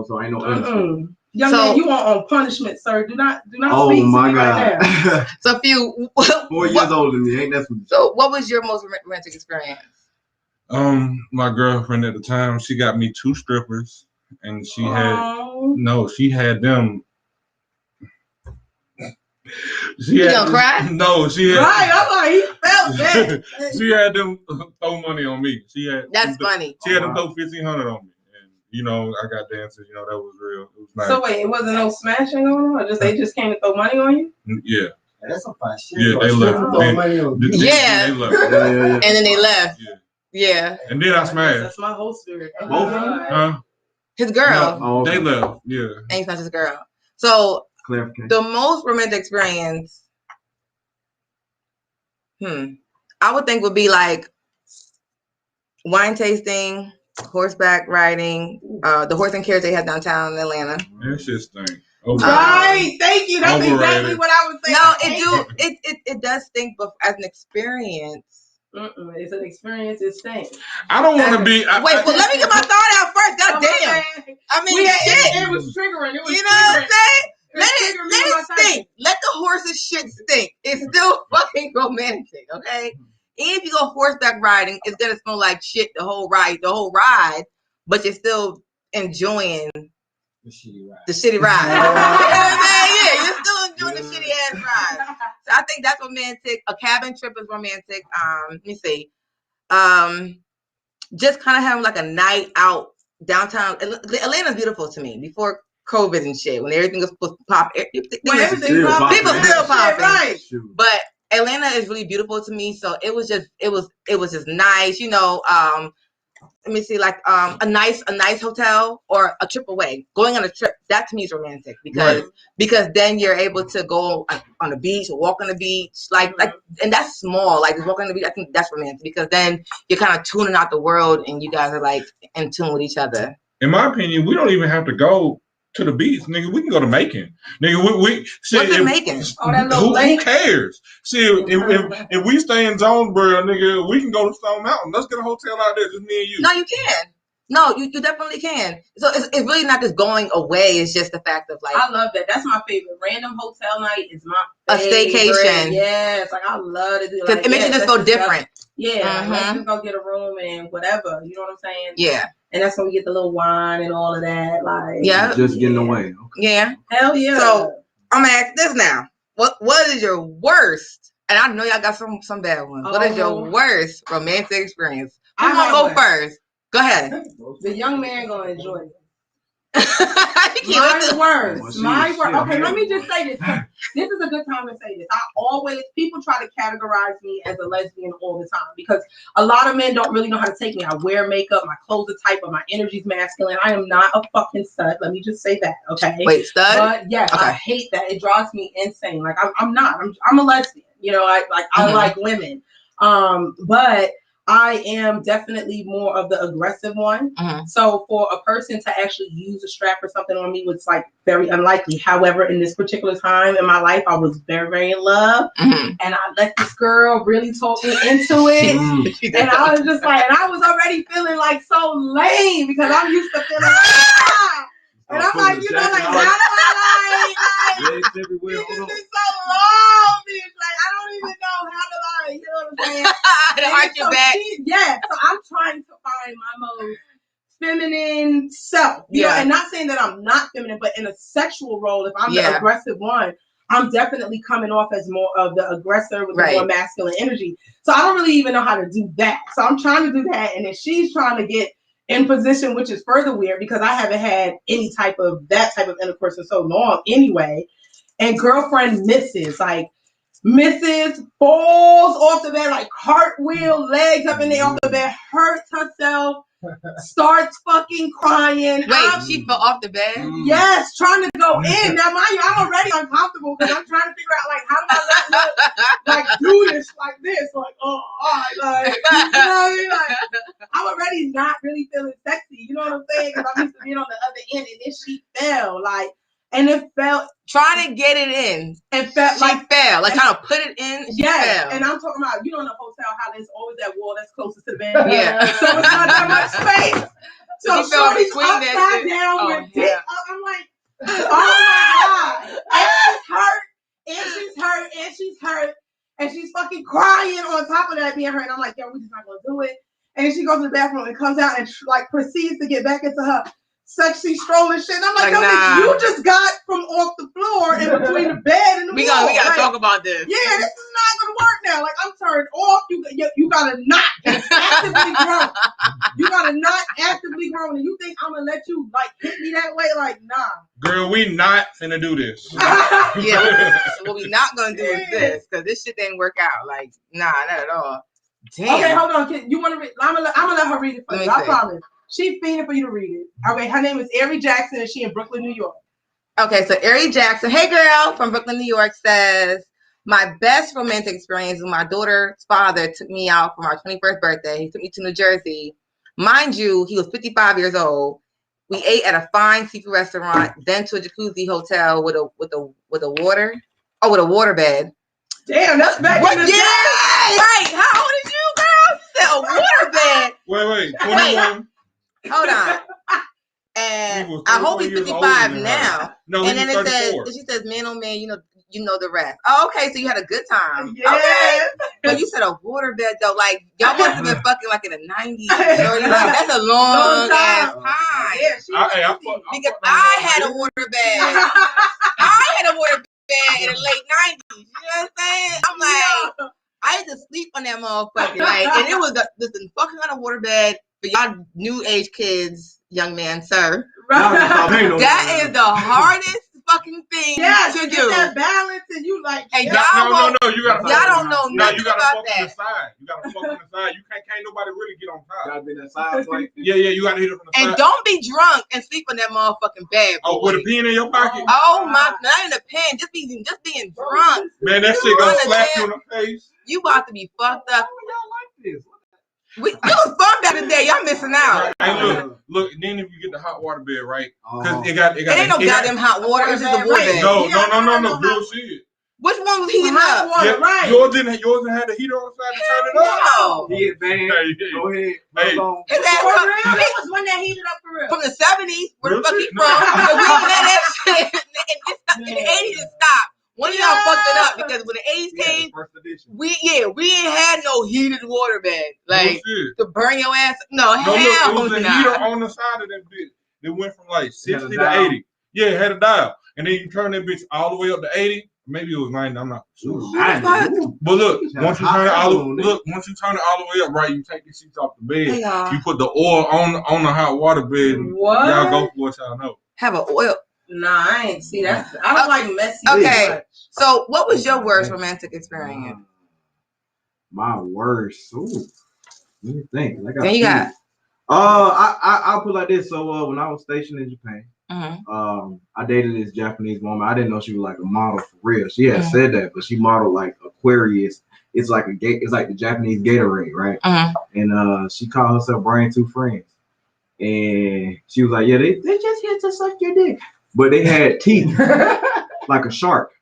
So ain't no punishment. Young man, you want on punishment, sir. Do not speak to me right now. So few 4 years older than me, ain't that what? So what was your most romantic experience? My girlfriend at the time, she got me 2 strippers, and she had them. You gonna cry? No, she had. Right, I'm like, he felt that. She had them throw money on me. That's funny. She had them throw $1,500 on me, and I got dancers. That was real. It was nice. So wait, it wasn't no smashing going on, or they just came to throw money on you? Yeah. That's some fun shit. Yeah, they left. They left. Yeah. And then they left. Yeah. And then I smashed. That's my whole spirit. Both of them? His girl. No, they left. Yeah. And he smashed his girl. So the most romantic experience, I would think would be like wine tasting, horseback riding, the horse and carriage they had downtown in Atlanta. That shit stink. Right. Thank you. That's exactly what I was saying. No, it does stink, but as an experience. It's an experience. It stinks. I don't want to be. Well, let me get my thought out first. God damn. I mean, shit. It was triggering. It was you know what I'm saying? Let it stink. Let the horse's shit stink. It's still fucking romantic, okay? Even if you go horseback riding, it's gonna smell like shit the whole ride, but you're still enjoying the shitty ride. You know what I'm saying? Yeah, you're still enjoying the shitty ass ride. So I think that's romantic. A cabin trip is romantic. Let me see. Just kind of having like a night out downtown. Atlanta's beautiful to me before COVID and shit. When everything was supposed to pop, people still popping. Right. But Atlanta is really beautiful to me. So it was just nice. You know, let me see, like a nice hotel or a trip away. Going on a trip, that to me is romantic because then you're able to go on the beach or walk on the beach, like and that's small. Like walking on the beach, I think that's romantic because then you're kind of tuning out the world and you guys are like in tune with each other. In my opinion, we don't even have to go to the beach, nigga. We can go to Macon, nigga. We what's in Macon? Who cares? See, if we stay in Jonesboro, nigga, we can go to Stone Mountain. Let's get a hotel out there, just me and you. No, you can. No, you definitely can. So it's really not just going away. It's just the fact of like I love that. That's my favorite. Random hotel night is my favorite. A staycation. Yes, like I love to do. Because it makes you just go different. Yeah, let's just go get a room and whatever. You know what I'm saying? Yeah. And that's when we get the little wine and all of that. Like, just getting away. Yeah. Hell yeah. So I'm gonna ask this now. What is your worst? And I know y'all got some bad ones. What is your worst romantic experience? Who's gonna go first? Go ahead. The young man gonna enjoy it. My worst. Okay, let me just say this. This is a good time to say this. People try to categorize me as a lesbian all the time because a lot of men don't really know how to take me. I wear makeup, my clothes are tight, but my energy's masculine. I am not a fucking stud. Let me just say that, okay? Wait, stud? But yes, okay. I hate that. It drives me insane. Like I'm not. I'm a lesbian. You know, I like women. But I am definitely more of the aggressive one. Mm-hmm. So for a person to actually use a strap or something on me was like very unlikely. However, in this particular time in my life, I was very, very in love. Mm-hmm. And I let this girl really talk me into it. And I was just like, and I was already feeling like so lame because I'm used to feeling like, and I'm like, you know, like, how do I like this is so long, bitch. Like, I don't even know how to you know what I'm saying? Arch your back. So I'm trying to find my most feminine self. You know, and not saying that I'm not feminine, but in a sexual role, if I'm the aggressive one, I'm definitely coming off as more of the aggressor with the more masculine energy. So I don't really even know how to do that. So I'm trying to do that, and then she's trying to get in position, which is further weird because I haven't had any type of intercourse in so long anyway. And girlfriend misses falls off the bed, like cartwheel, legs up in the off the bed, hurts herself, starts fucking crying. Wait, she fell off the bed? Yes, trying to go in. Now, mind you, I'm already uncomfortable because I'm trying to figure out, like, how do I let her, like, do this like this? Like, oh, all right, like, you know what I mean? Like, I'm already not really feeling sexy, you know what I'm saying? Because I'm used to being on the other end, and then she fell, like, and it felt trying to get it in. It felt she fell, like kind of put it in. She fell. And I'm talking about, you know, in the hotel how there's always that wall that's closest to the bed. Yeah, so it's not that much space. So shorty's upside down with dick up. I'm like, oh my god, and she's hurt, and she's fucking crying on top of that being hurt. And I'm like, yo, we're just not gonna do it. And she goes to the bathroom and comes out and like proceeds to get back into her sexy strolling shit. And I'm like, no, bitch, you just got from off the floor in between the bed and the wall. We gotta talk about this. Yeah, this is not gonna work now. Like, I'm turned off. You gotta not actively grow. You gotta not actively grow. And you think I'm gonna let you like hit me that way? Like, nah. Girl, we not finna do this. What we not gonna do is this, because this shit didn't work out. Like, nah, not at all. Damn. Okay, hold on. You wanna read? I'm gonna let her read it for you. I promise. She's fiending for you to read it. Okay, her name is Ari Jackson, and she in Brooklyn, New York. Okay, so Ari Jackson, hey girl, from Brooklyn, New York, says, my best romantic experience with my daughter's father took me out for my 21st birthday. He took me to New Jersey. Mind you, he was 55 years old. We ate at a fine seafood restaurant, then to a jacuzzi hotel with a water. Oh, with a water bed. Damn, that's back in the day. Right. How old is you, girl? You said a water bed. Wait, 21. Hold on. And I hope he's 55 now. No, and he then was it 34. says, she says, man, oh man, you know the rest. Oh, okay, so you had a good time. Yeah. Okay. But you said a water bed though, like y'all must have been fucking like in the 90s. That's a long ass time. Yeah, because I had a water bed. I had a water bed in the late 90s. You know what I'm saying? I'm like, I had to sleep on that motherfucker. Like, and it was listen, fucking on a water bed for y'all new age kids, young man, sir. That is the hardest fucking thing to do. That balance and you like, and y'all don't know nothing you gotta about fuck that. on the side. You gotta fuck on the side. You can't nobody really get on top. Gotta be that side like yeah, you gotta hit it from the side. And don't be drunk and sleep on that motherfucking bed. Oh, with a pen in your pocket? Oh my, not in a pen, just being drunk. Man, that shit gonna slap you in the face. You about to be fucked up. y'all like this? It was fun back in the day. Y'all missing out. Hey, look. Then if you get the hot water bed, right? Because it ain't no goddamn hot water. It's just a water bed. No, bullshit. Which one was heating up? Right. Yours didn't have the heater on the side to turn it up. He advanced. Go ahead. Hey. His ass for real? It was when that heated up for real. From the 70s. Where the fuck he from? And we had that shit. In the 80s it stopped. One of y'all fucked it up because when the 80s came, we ain't had no heated water bed. Like to burn your ass. No, hell it was a heater on the side of that bitch. It went from like 60 to 80. Yeah, it had a dial. And then you turn that bitch all the way up to 80. Maybe it was 90. I'm not sure. But look, once you turn it all the way up, right, you take the sheets off the bed. You put the oil on the hot water bed. And y'all go for what y'all know. Have an oil. Nah, I ain't see that. I don't like messy. Okay, so what was your worst romantic experience? My worst. Ooh, let me think. Then you got. I'll put it like this. So when I was stationed in Japan, mm-hmm. I dated this Japanese woman. I didn't know she was like a model for real. She had said that, but she modeled like Aquarius. It's like it's like the Japanese Gatorade, right? And she called herself Brain Two Friends. And she was like, yeah, they just here to suck your dick. But they had teeth like a shark.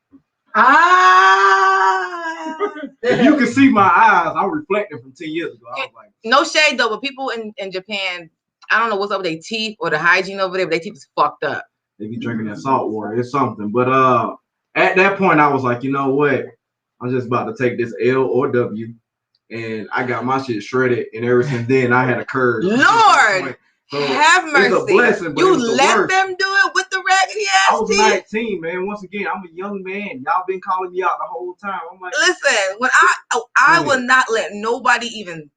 If you can see my eyes, I'm reflecting from 10 years ago. I was like, no shade though, but people in Japan, I don't know what's up with their teeth or the hygiene over there, but their teeth is fucked up. They be drinking that salt water. It's something. But at that point, I was like, you know what? I'm just about to take this L or W. And I got my shit shredded. And ever since then, I had a curve. Lord! So have mercy. It's a blessing, but you it's let them do it with the raggedy ass I was teeth? 19, man. Once again, I'm a young man. Y'all been calling me out the whole time. I'm like, listen, when I will not let nobody even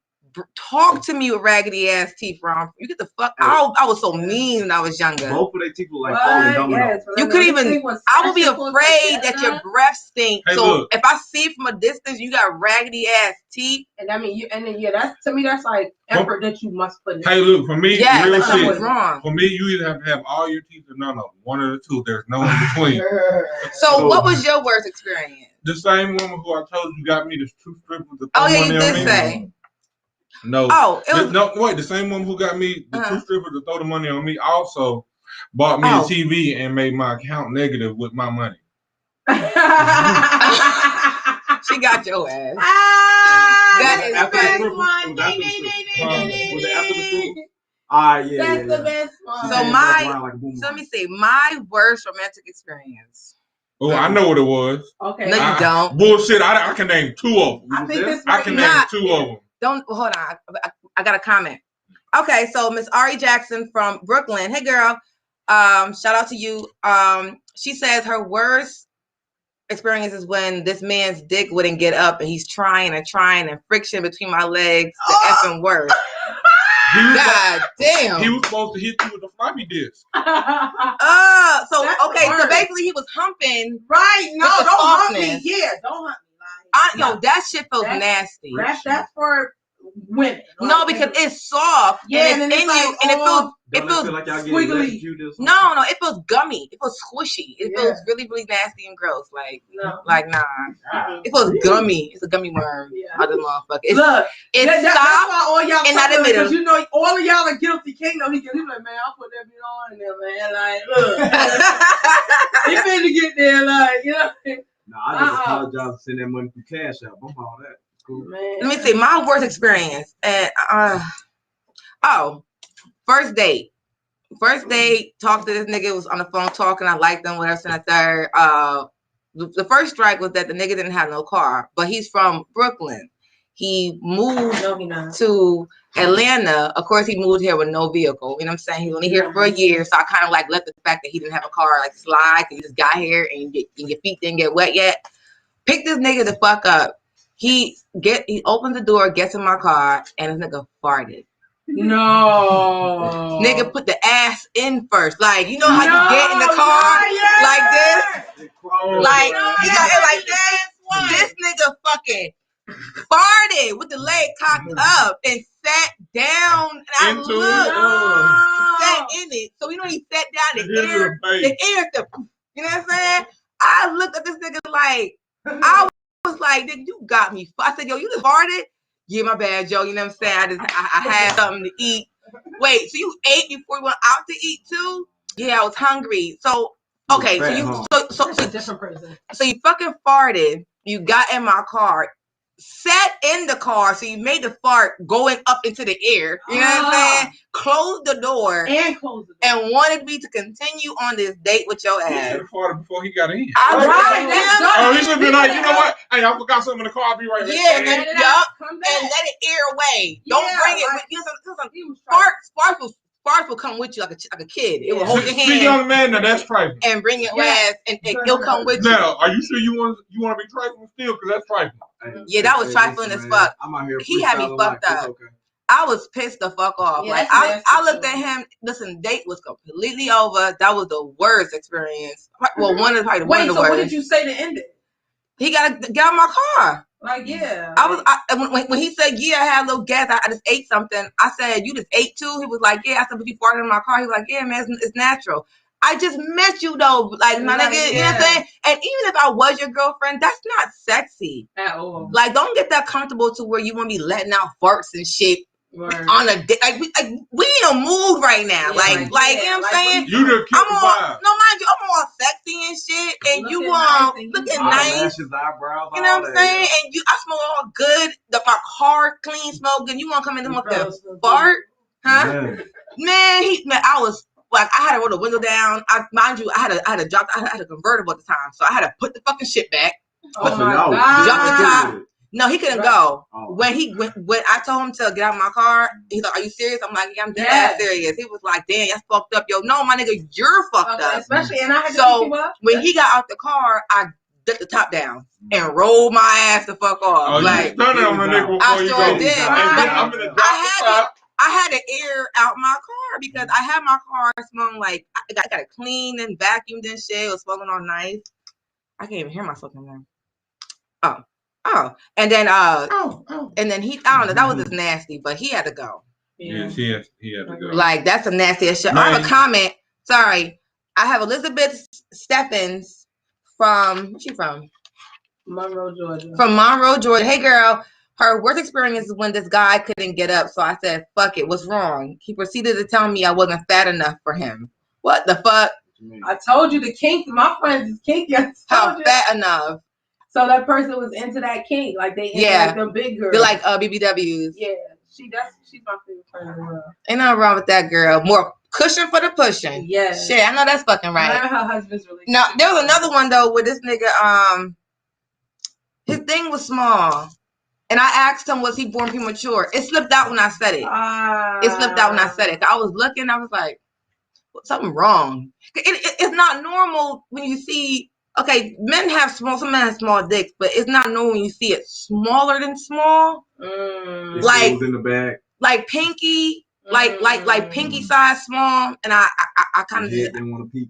talk to me with raggedy ass teeth, Ron. You get the fuck out. I was so mean when I was younger. Both of their teeth were like falling dominoes. You could even, I would be afraid that your breath stinks. Hey, so look. if I see from a distance you got raggedy ass teeth. And I mean, that's to me, that's like effort that you must put in. Hey, look, for me, real shit. Wrong. For me, you either have to have all your teeth or none of them. One of the two. There's no in between. So what was your worst experience? The same woman who I told you got me the 2 strippers. You did say. No. Oh, it was... no. Wait, the same woman who got me the 2 strippers to throw the money on me also bought me a TV and made my account negative with my money. She got your ass. That is the best one. Was it after the stripper? That's the best one. So let me see. My worst romantic experience. Oh, I know what it was. Okay. No, you don't. Bullshit. I can name 2 of them. I can name 2 of them. Don't hold on. I got a comment. Okay, so Miss Ari Jackson from Brooklyn. Hey girl. Shout out to you. She says her worst experience is when this man's dick wouldn't get up and he's trying and friction between my legs to effing worse. God damn. He was supposed to hit you with a floppy disk. So basically he was humping. Right. No, don't hump me. Yeah, don't hump me. That shit feels nasty. That's for women. No, because it's soft. Yeah, and and it's it's in you, like and it feels. Don't It that feels feel like y'all getting squiggly. electrocuted or something? no, it feels gummy. It feels squishy. It Yeah. feels really, really nasty and gross. Like nah. Uh-uh. It feels gummy. It's a gummy worm. Yeah. Other motherfucker. It's, Look, it's that's soft. why all y'all and not fuck with admit because it. you know all of y'all are guilty. King know he like, man, I'll put that bit on there, man. Like, look, he finna get there, like, you know. No, I just apologize for sending that money through Cash App. I'm all that. Cool. Man. Let me see my worst experience. And first date. First date, talked to this nigga, was on the phone talking. I liked him, whatever. And third, the first strike was that the nigga didn't have no car, but he's from Brooklyn. He moved to Atlanta. Of course, he moved here with no vehicle. You know what I'm saying? He was only here for a year, so I kind of like let the fact that he didn't have a car like slide. Cause he just got here and your feet didn't get wet yet. Pick this nigga the fuck up. He opens the door, gets in my car, and this nigga farted. No. Nigga put the ass in first. Like, you know how you get in the car like this? Like, you know, it like this? This nigga fucking farted with the leg cocked up and sat down. And I looked, sat in it. So, you know, he sat down, the air, you know what I'm saying? I looked at this nigga like, I was like, nigga, you got me. I said, yo, you just farted? Yeah, my bad, Joe. You know what I'm saying? I had something to eat. Wait, so you ate before you went out to eat too? Yeah, I was hungry. So okay, so a different person. So you fucking farted. You got in my car, sat in the car, so you made the fart going up into the air. You know what I'm saying? Closed the door and wanted me to continue on this date with your ass. He should have farted before he got in. He should have been like, you know what? Hey, I forgot something in the car. I'll be right back. Yeah, man. And let it air away. Don't bring it. Farts will come with you like a kid. It will hold your hand. See, young man, now that's trifling. And bring your ass, and it'll come with you. Now, are you sure you want to be trifling still? Because that's trifling. Yeah, that was trifling as fuck. He had me fucked up. Okay. I was pissed the fuck off. Yeah, like I looked at him. Listen, date was completely over. That was the worst experience. Well, one of the worst. Wait, so what did you say to end it? He gotta get out of my car. Like, yeah. When he said, yeah, I had a little gas, I just ate something. I said, you just ate too? He was like, yeah. I said, but you farted in my car. He was like, yeah, man, it's natural. I just met you though. Like, my nigga, you know what I'm saying? And even if I was your girlfriend, that's not sexy. At all. Like, don't get that comfortable to where you want to be letting out farts and shit. Right. On a day, like we in a mood right now, you know what I'm saying? You just keep mind you, I'm all sexy and shit, and you looking nice, eyebrows, you know what I'm saying? And I smell all good. My car clean, smell good. You want to come in and fart, huh? Man, I was like, I had to roll the window down. I had a convertible at the time, so I had to put the fucking shit back. Oh my God! Jump the top. No, he couldn't go. Oh. When I told him to get out of my car, he's like, "Are you serious?" I'm like, "Yeah, I'm dead serious." He was like, "Damn, that's fucked up, yo." No, my nigga, you're fucked up. Especially, and I had to pick you up. When he got out the car, I dipped the top down and rolled my ass the fuck off. Oh, like, you on the nigga I sure did. I had to air out my car because I had my car smelling like I got it cleaned and vacuumed and shit. It was smelling all nice. I can't even hear myself anymore. Oh, and then and then he, I don't know, that was just nasty, but he had to go. Yeah, he had to go. Like, that's some nasty as shit. I have a comment. Sorry, I have Elizabeth Steffens from, where's she from? Monroe, Georgia. From Monroe, Georgia. Hey, girl. Her worst experience is when this guy couldn't get up, so I said, "Fuck it, what's wrong?" He proceeded to tell me I wasn't fat enough for him. What the fuck? I told you the kink. My friends is kinky. How fat enough? So that person was into that kink, like they into like the big girl. They're like BBWs. Yeah, she's my favorite friend in the world. Ain't nothing wrong with that girl. More cushion for the pushing. Yeah. Shit, I know that's fucking right. Her husband's really. No, there was another one though with this nigga. His thing was small, and I asked him, was he born premature? It slipped out when I said it. It slipped out when I said it. I was looking. I was like, something wrong. It's not normal when you see. Okay, men have some men have small dicks, but it's not normal when you see it smaller than small. Like in the back. Like pinky, like pinky size small, and I kind of didn't want to peek.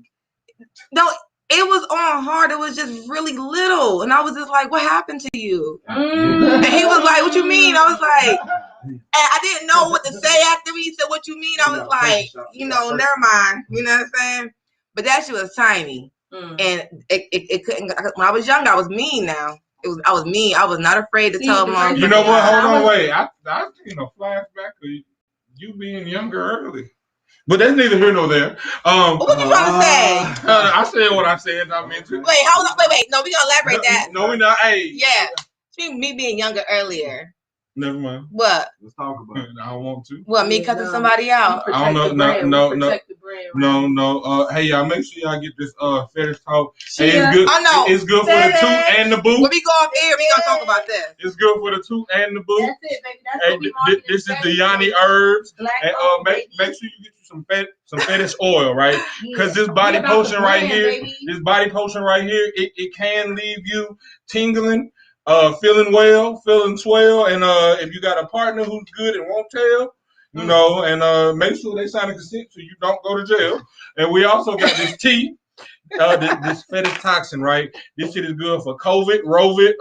No, it was on hard. It was just really little, and I was just like, "What happened to you?" And he was like, "What you mean?" I was like, And I didn't know what to say after he said, "What you mean?" I was like, never mind. You know what I'm saying? But that shit was tiny, and it couldn't. When I was young, I was mean. Now I was mean. I was not afraid to tell mom. You know what? Hold on, wait. I flashback of you being younger early. But that's neither here nor there. What you trying to say? I said what I said. I meant to. Wait, hold on. Wait. No, we gonna elaborate that. No, we not. Hey. Yeah. Me being younger earlier. Never mind. What? Let's talk about it. I don't want to. What? Me cussing somebody out? I don't know. No. Hey, y'all, make sure y'all get this fetish talk. Hey, it's good. Oh no. It's good for the toot and the boot. When we go off air, we gonna talk about this. It's good for the toot and the boot. That's it, baby. That's what we This is the Yanni herbs. And make sure you get you some fetish oil, right? Because this body potion right here, it can leave you tingling, feeling well, feeling swell, and if you got a partner who's good and won't tell, and make sure they sign a consent so you don't go to jail. And we also got this tea. This fetish toxin, right? This shit is good for COVID, Rovid,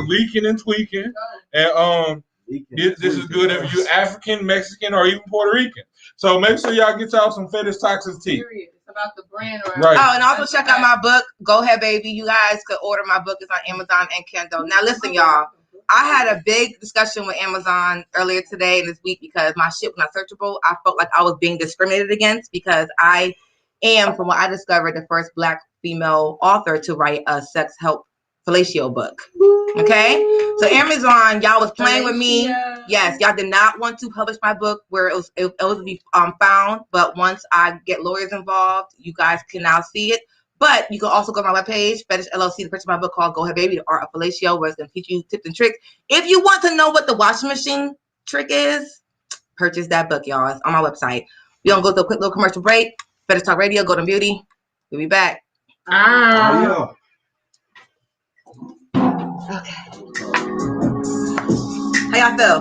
leaking and tweaking, and this is good if you're African, Mexican, or even Puerto Rican. So make sure y'all get y'all some fetish toxin tea. It's about the brand, right? Oh, and also check out my book. Go ahead, baby. You guys could order my book. It's on Amazon and Kindle. Now, listen, y'all. I had a big discussion with Amazon earlier today and this week because my shit was not searchable. I felt like I was being discriminated against because I am, from what I discovered, the first Black female author to write a sex help fellatio book. Okay? So Amazon, y'all was playing with me. Yes, y'all did not want to publish my book where it was to be found. But once I get lawyers involved, you guys can now see it. But you can also go to my webpage, Fetish LLC, to purchase my book called Go Ahead Baby, the Art of Fellatio, where it's going to teach you tips and tricks. If you want to know what the washing machine trick is, purchase that book, y'all. It's on my website. We're going to go to a quick little commercial break. Fetish Talk Radio, Golden Beauty. We'll be back. Yeah. Okay. How y'all feel?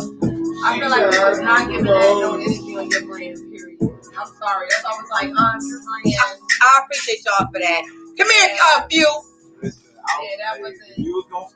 I feel like it was not giving that no energy on your brand, period. I'm sorry. That's always like, your brand. I appreciate y'all for that. Come here, Few. Listen, that wasn't. You was gonna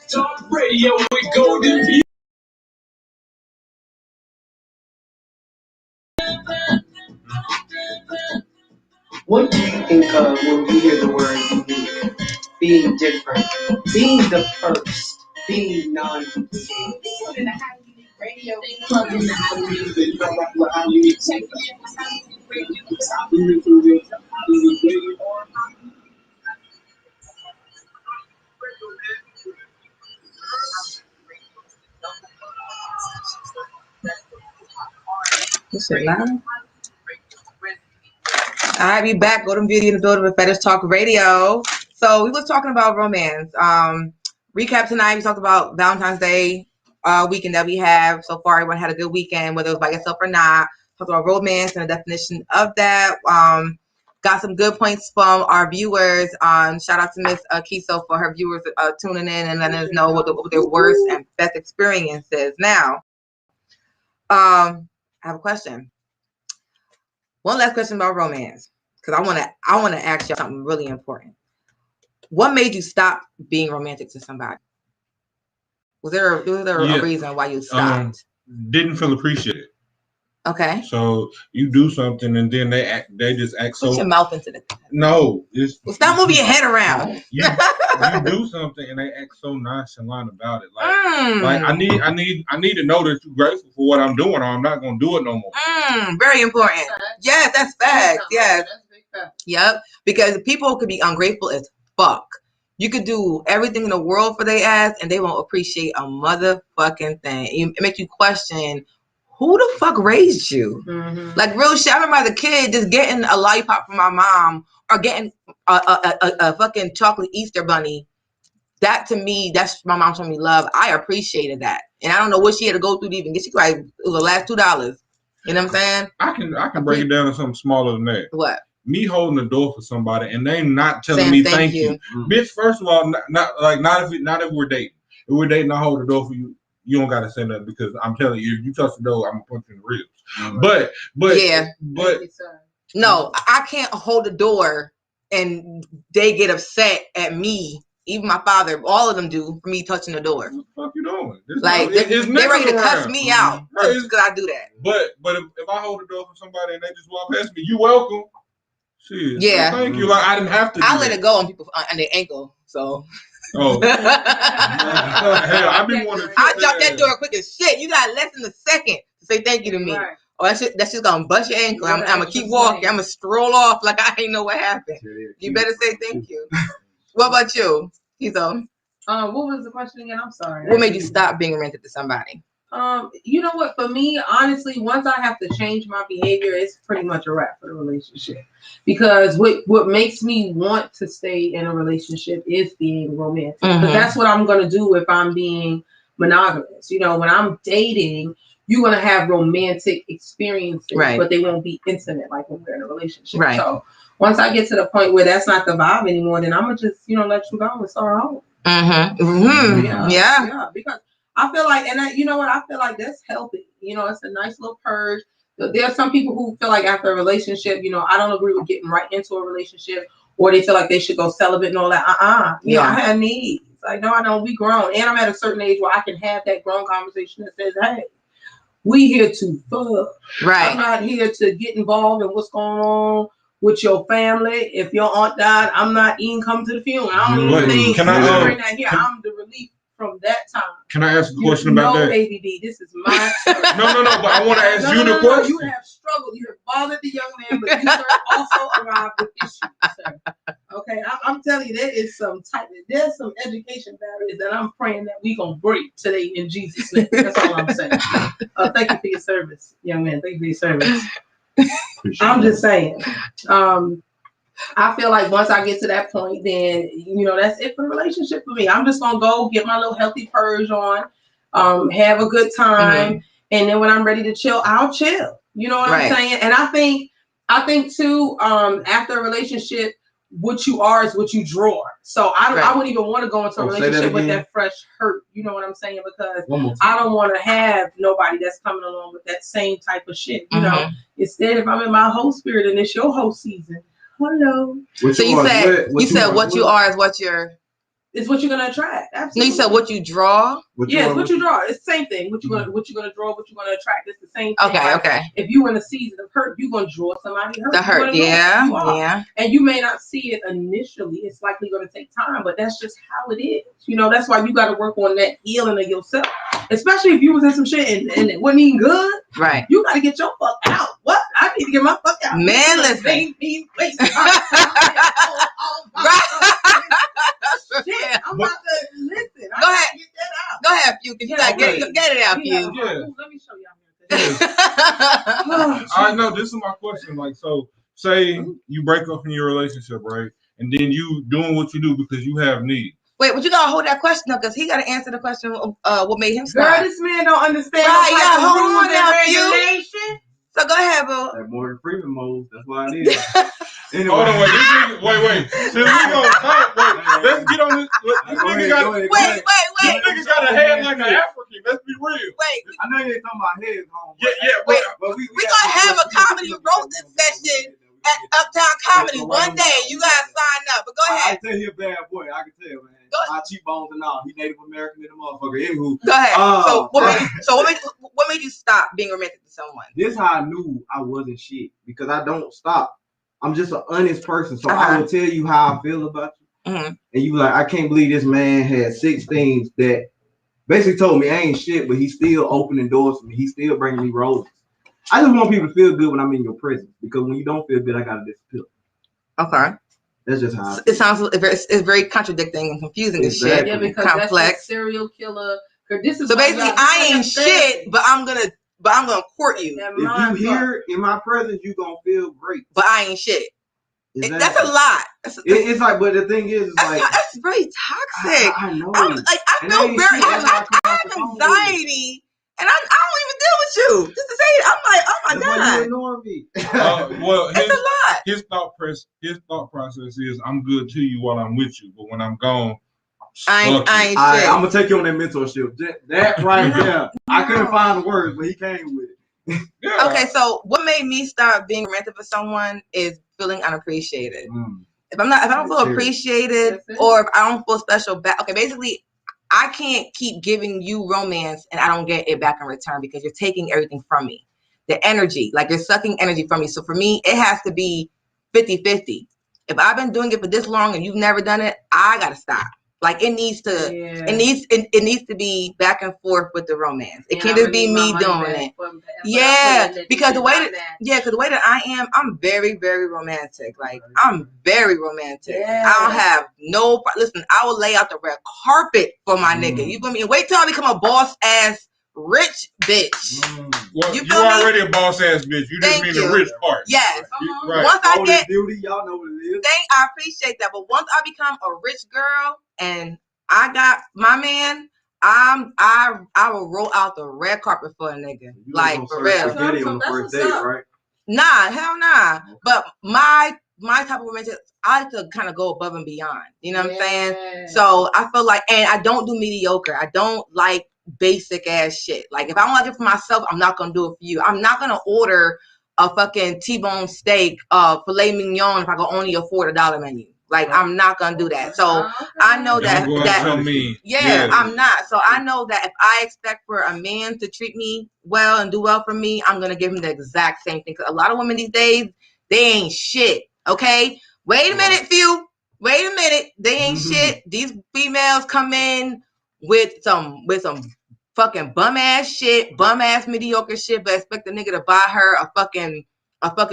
Talk radio with Golden Beauty. What do you think of when you hear the word unique? Being different, being the first, being non-complete. This shit loud. All right, we back. Golden Beauty in the building with Fetish Talk Radio. So we was talking about romance. Recap tonight. We talked about Valentine's Day weekend that we have so far. Everyone had a good weekend, whether it was by yourself or not. Talked about romance and the definition of that. Got some good points from our viewers. Shout out to Miss Kiso for her viewers tuning in and letting us know what their worst and best experiences. Now, I have a question. One last question about romance, because I want to ask you something really important. What made you stop being romantic to somebody? Was there a reason why you stopped? Didn't feel appreciated. Okay. So you do something and then they just act so. Put your mouth into the. No, well, stop moving your head around. You do something and they act so nonchalant about it. Like I need to know that you're grateful for what I'm doing, or I'm not gonna do it no more. Very important. Yes, that's facts. Yes. Yep. Because people could be ungrateful as fuck. You could do everything in the world for their ass and they won't appreciate a motherfucking thing. It make you question who the fuck raised you? Like real shit. I remember as a kid just getting a lollipop from my mom or getting a fucking chocolate Easter bunny. That to me, that's my mom showing me love. I appreciated that. And I don't know what she had to go through to even get. She like, it was the last $2. You know what I'm saying? I can break it down to something smaller than that. What? Me holding the door for somebody and they not telling me thank you. Bitch, first of all, not if we're dating. If we're dating, I hold the door for you. You don't gotta say nothing because I'm telling you, if you touch the door, I'm gonna punch you in the ribs. But no, I can't hold the door and they get upset at me. Even my father, all of them do for me touching the door. What the fuck you doing? Like they're ready to cuss me out because I do that. But if I hold the door for somebody and they just walk past me, you welcome. Shit. Yeah. Thank you. Like I didn't have to. I let it go on people on their ankle. So. Oh. Hell, I dropped that door quick as shit. You got less than a second to say thank you to me. Right. Or that's just gonna bust your ankle. I'm gonna keep walking. I'm gonna stroll off like I ain't know what happened. You better say thank you. What about you, Kizo? What was the question again? I'm sorry. What made you stop being romantic to somebody? You know what? For me, honestly, once I have to change my behavior, it's pretty much a wrap for the relationship. Because what makes me want to stay in a relationship is being romantic. Because that's what I'm gonna do if I'm being monogamous. You know, when I'm dating, you're gonna have romantic experiences, but they won't be intimate like when we're in a relationship. Right. So once I get to the point where that's not the vibe anymore, then I'm gonna just let you go and start home. Yeah. Because I feel like, and you know what? I feel like that's healthy. It's a nice little purge. There are some people who feel like after a relationship, I don't agree with getting right into a relationship, or they feel like they should go celibate and all that. I have needs. Like, no, I don't. We grown, and I'm at a certain age where I can have that grown conversation that says, "Hey, we here to fuck. Right. I'm not here to get involved in what's going on with your family. If your aunt died, I'm not even coming to the funeral. I don't even think I'm the relief from that time." Can I ask a question about that? No, ADD. This is my turn. No. But I want to ask you the question. You have struggled. You have bothered the young man, but you also arrived with issues, sir. Okay, I'm telling you, there's some education barriers that I'm praying that we gonna break today in Jesus' name. That's all I'm saying. Thank you for your service, young man. Thank you for your service. I'm just saying. I feel like once I get to that point, then that's it for the relationship for me. I'm just gonna go get my little healthy purge on, have a good time, and then when I'm ready to chill, I'll chill. You know what I'm saying? And I think too, after a relationship, what you are is what you draw. So I wouldn't even want to go into a relationship with that fresh hurt. You know what I'm saying? Because I don't want to have nobody that's coming along with that same type of shit. You know, instead, if I'm in my whole spirit and it's your whole season. Hello. So you said what you are is what you're. It's what you're gonna attract. No, Absolutely. you said what you draw. Yes, what you draw. It's the same thing. What you gonna draw, what you're gonna attract. It's the same thing. Okay, like, okay. If you in a season of hurt, you're gonna draw somebody hurt. The hurt, yeah. And you may not see it initially. It's likely gonna take time, but that's just how it is. You know, that's why you gotta work on that healing of yourself. Especially if you was in some shit and it wasn't even good. Right. You gotta get your fuck out. What? I need to get my fuck out. Man, listen. Shit, I'm about to listen. Go ahead. Get that out. Go ahead, Few. You gotta get it out, Few. Yeah. Let me show y'all. I know this is my question. Like, so say you break up in your relationship, right? And then you doing what you do because you have needs. Wait, but you gotta hold that question up because he gotta answer the question. What made him stop? Girl, this man don't understand. Right, yeah, hold rules on and now, regulation. So go ahead, boo. That Morgan Freeman mode. That's why it is. Anyway. Hold on, wait. Since we gonna talk, let's get on this. This nigga got a head like an African. Let's be real. Wait. I know you ain't talking about heads, home. Yeah. Wait. But we gonna have a comedy roasting session at Uptown Comedy one day. You gotta sign up. But go ahead. I tell you, a bad boy. I can tell, man. My cheekbones and all. He Native American in the motherfucker. Anywho. Go ahead. What made you stop being romantic to someone? This how I knew I wasn't shit because I don't stop. I'm just an honest person, so I will tell you how I feel about you, and you be like, I can't believe this man had 6 things that basically told me I ain't shit, but he's still opening doors for me. He's still bringing me roses. I just want people to feel good when I'm in your presence because when you don't feel good, I gotta disappear. Okay. That's just how it sounds. It's very contradicting and confusing as shit. Yeah, because complex. That's a serial killer. This is so basically, I ain't shit, but I'm gonna court you. If you here in my presence, you gonna feel great. But I ain't shit. Exactly. That's a lot. It's like, but the thing is, like, that's very toxic. I know. I feel very. I have anxiety, and I don't even deal with you. Just to say it, I'm like, oh my god. You ignore me. Well, it's a lot. His thought process is, I'm good to you while I'm with you, but when I'm gone, I ain't shit. I'm gonna take you on that mentorship. That right there. I couldn't find the words, but he came with it. Yeah. Okay, so what made me start being romantic for someone is feeling unappreciated. If I don't feel appreciated, or if I don't feel special back, okay, basically, I can't keep giving you romance and I don't get it back in return because you're taking everything from me. The energy, like you're sucking energy from me. So for me, it has to be 50-50. If I've been doing it for this long and you've never done it, I gotta stop. Like it needs to, it needs to be back and forth with the romance. It can't just be me doing it. Because the way that I am, I'm very, very romantic. Like I'm very romantic. I don't have no. Listen, I will lay out the red carpet for my nigga. You feel me? And wait till I become a boss ass rich bitch. Well, you already a boss ass bitch. You just mean the rich part. Yes. Right. Once I get beauty, y'all know what it is. I appreciate that. But once I become a rich girl and I got my man, I will roll out the red carpet for a nigga. Like for real. Spaghetti on the first date, right? Nah, hell nah. But my type of romantic, I like to kind of go above and beyond. You know what I'm saying? So I feel like, and I don't do mediocre. I don't like basic ass shit. Like if I don't like it for myself, I'm not gonna do it for you. I'm not gonna order a fucking T-bone steak, filet mignon if I can only afford $1 menu. Like I'm not gonna do that. So I know that I'm not. So I know that if I expect for a man to treat me well and do well for me, I'm gonna give him the exact same thing. Cause a lot of women these days, they ain't shit. Okay, wait a minute, Few. Wait a minute, they ain't shit. These females come in with some fucking bum ass shit, bum ass mediocre shit, but expect the nigga to buy her a fucking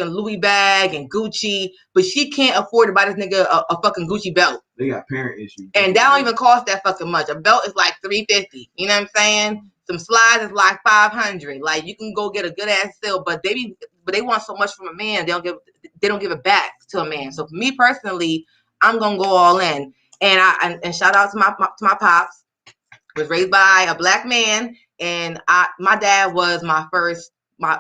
Louis bag and Gucci, but she can't afford to buy this nigga a fucking Gucci belt. They got parent issues. And that don't even cost that fucking much. A belt is like $350. You know what I'm saying? Some slides is like $500. Like you can go get a good ass sale, but they want so much from a man, they don't give it back to a man. So for me personally, I'm gonna go all in. And shout out to my pops. Was raised by a black man, and my dad was my first my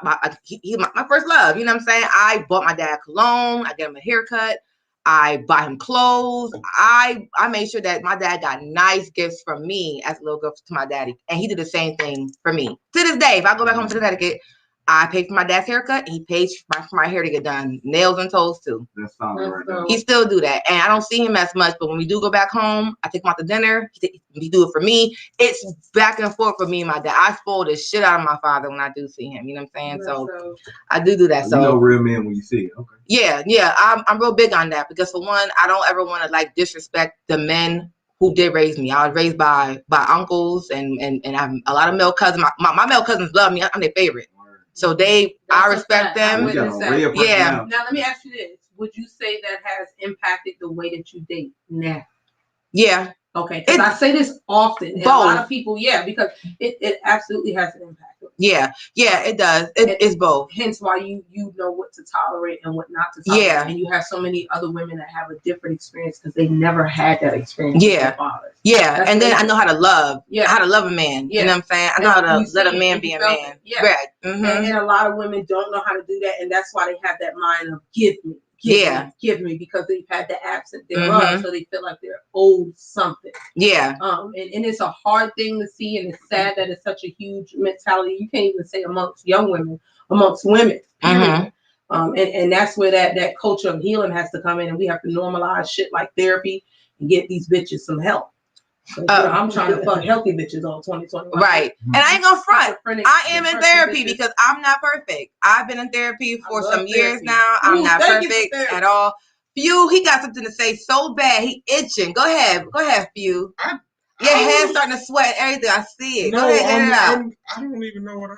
first love. You know what I'm saying? I bought my dad cologne. I gave him a haircut. I buy him clothes. I made sure that my dad got nice gifts from me as a little girl to my daddy, and he did the same thing for me. To this day, if I go back home to Connecticut, I paid for my dad's haircut, and he pays for my hair to get done, nails and toes too. That's solid right there. He still do that, and I don't see him as much. But when we do go back home, I take him out to dinner. He do it for me. It's back and forth for me and my dad. I spoil the shit out of my father when I do see him. You know what I'm saying? So I do that. So you know real men when you see it. Okay. Yeah. I'm real big on that because for one, I don't ever want to like disrespect the men who did raise me. I was raised by uncles and I have a lot of male cousins. My male cousins love me. I'm their favorite. So I respect them. Yeah. Now let me ask you this: would you say that has impacted the way that you date now? Yeah. Okay. Because I say this often. And a lot of people, because it absolutely has an impact. Yeah, it does. It's both. Hence why you know what to tolerate and what not to tolerate. Yeah. And you have so many other women that have a different experience because they never had that experience with their fathers. Yeah. That's and then I know how to love. Yeah. How to love a man. Yeah. You know what I'm saying? I know how to let a man be a man. Yeah. Right. Mm-hmm. And a lot of women don't know how to do that. And that's why they have that mind of give me. Give me because they've had the absence thereof, so they feel like they're owed something. Yeah. And it's a hard thing to see, and it's sad that it's such a huge mentality. You can't even say amongst young women, amongst women. Period. And that's where that culture of healing has to come in, and we have to normalize shit like therapy and get these bitches some help. I'm trying to fuck healthy bitches on 2021. Right. And I ain't gonna front. I am in therapy because I'm not perfect. I've been in therapy for some years now. I'm not perfect at all. Few, he got something to say so bad. He itching. Go ahead, Few. Your head's starting to sweat and everything. I see it. No, go ahead, get it out. I don't even know what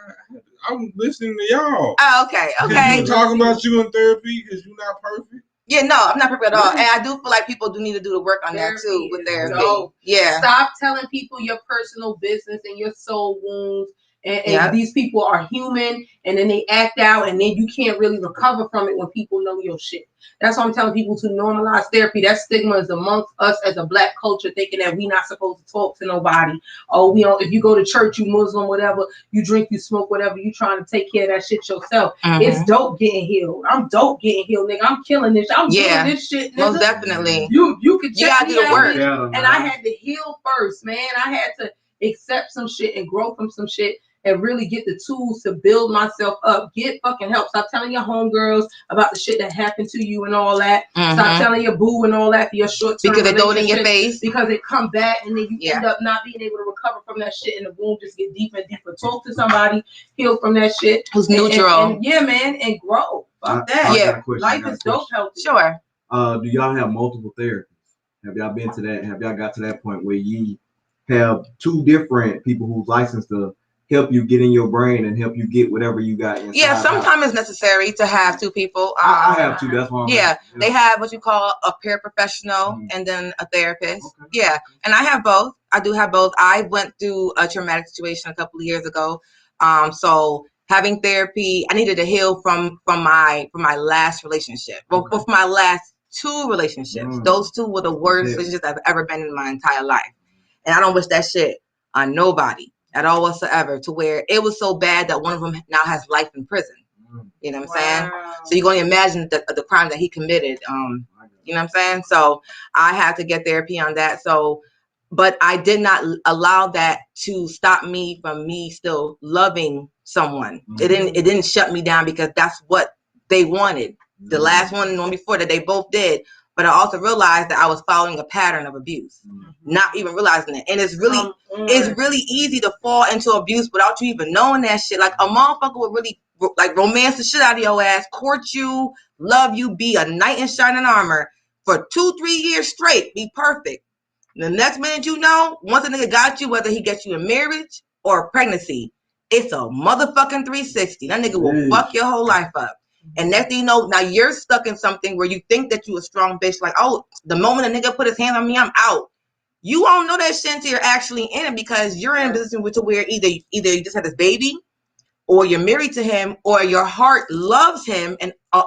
I'm listening to y'all. Oh, okay. You talking about you in therapy because you're not perfect? Yeah, no, I'm not perfect at all. And I do feel like people do need to do the work on that too with therapy. Yeah. Stop telling people your personal business and your soul wounds. And these people are human, and then they act out, and then you can't really recover from it when people know your shit. That's why I'm telling people to normalize therapy. That stigma is amongst us as a black culture, thinking that we're not supposed to talk to nobody. Oh, if you go to church, you Muslim, whatever, you drink, you smoke, whatever, you trying to take care of that shit yourself. Mm-hmm. It's dope getting healed. I'm dope getting healed, nigga. I'm killing this. I'm doing this shit, nigga. Most definitely. You can check me out, work. And I had to heal first, man. I had to accept some shit and grow from some shit. And really get the tools to build myself up. Get fucking help. Stop telling your homegirls about the shit that happened to you and all that. Mm-hmm. Stop telling your boo and all that for your short term. Because they throw it in your face. Because it come back and then you end up not being able to recover from that shit, and the wound just get deeper and deeper. Talk to somebody, heal from that shit. Who's neutral. And man, and grow. Fuck that. Life is dope healthy. Sure. Do y'all have multiple therapists? Have y'all been to that? Have y'all got to that point where you have two different people who's licensed to help you get in your brain and help you get whatever you got inside? Yeah, sometimes it's necessary to have two people. I have two. That's why. Yeah, they have what you call a paraprofessional and then a therapist. Okay. Yeah, and I have both. I do have both. I went through a traumatic situation a couple of years ago. So having therapy, I needed to heal from my last relationship. Well, from my last two relationships. Those two were the worst relationships I've ever been in my entire life, and I don't wish that shit on nobody at all whatsoever, to where it was so bad that one of them now has life in prison. You know what I'm saying? So you're going to imagine the crime that he committed. You know what I'm saying? So I had to get therapy on that. So, but I did not allow that to stop me from me still loving someone. It didn't shut me down because that's what they wanted. The last one and the one before that, they both did. But I also realized that I was following a pattern of abuse, not even realizing it. And it's really easy to fall into abuse without you even knowing that shit. Like a motherfucker would really like romance the shit out of your ass, court you, love you, be a knight in shining armor for 2-3 years straight, be perfect. The next minute you know, once a nigga got you, whether he gets you in marriage or a pregnancy, it's a motherfucking 360. That nigga will fuck your whole life up. And next thing you know, now you're stuck in something where you think that you a strong bitch. Like, oh, the moment a nigga put his hands on me, I'm out. You won't know that shit until you're actually in it, because you're in a position where either you just had this baby, or you're married to him, or your heart loves him. And a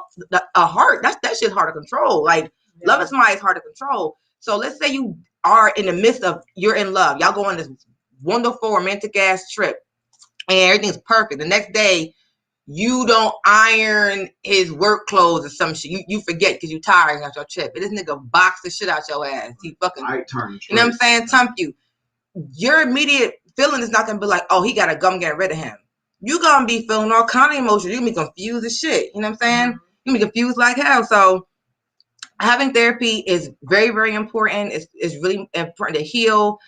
heart, that shit's hard to control. Like, loving somebody is hard to control. So let's say you are in the midst of, you're in love. Y'all go on this wonderful romantic ass trip and everything's perfect. The next day, you don't iron his work clothes or some shit. You forget because you tired after your trip. But this nigga box the shit out your ass. He fucking, you know what I'm saying? Tump you. Your immediate feeling is not going to be like, oh, he got to come get rid of him. you gonna be feeling all kind of emotions. You gonna be confused as shit. You know what I'm saying? You gonna be confused like hell. So having therapy is very, very important. It's really important to heal.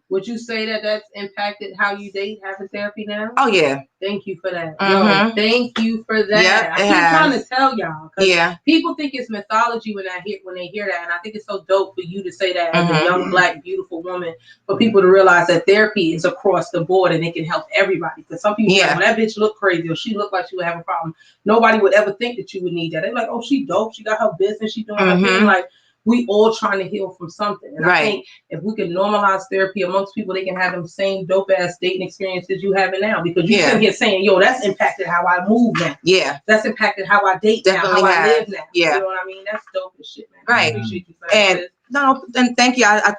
Would you say that that's impacted how you date, having therapy now? Oh yeah. Thank you for that. Mm-hmm. Yo, thank you for that. Yep, I keep trying to tell y'all. Yeah. People think it's mythology when they hear that, and I think it's so dope for you to say that as a young black beautiful woman, for people to realize that therapy is across the board and it can help everybody. Because some people say, when that bitch look crazy or she look like she would have a problem, nobody would ever think that you would need that. They're like, oh, she dope. She got her business. She doing her thing. Like, we all trying to heal from something. And I think if we can normalize therapy amongst people, they can have them same dope ass dating experiences you having now. Because you sit here saying, yo, that's impacted how I move now. Yeah. That's impacted how I date now, how I live now. Yeah. You know what I mean? That's dope as shit, man. Right. I appreciate you for that. And no, and thank you. I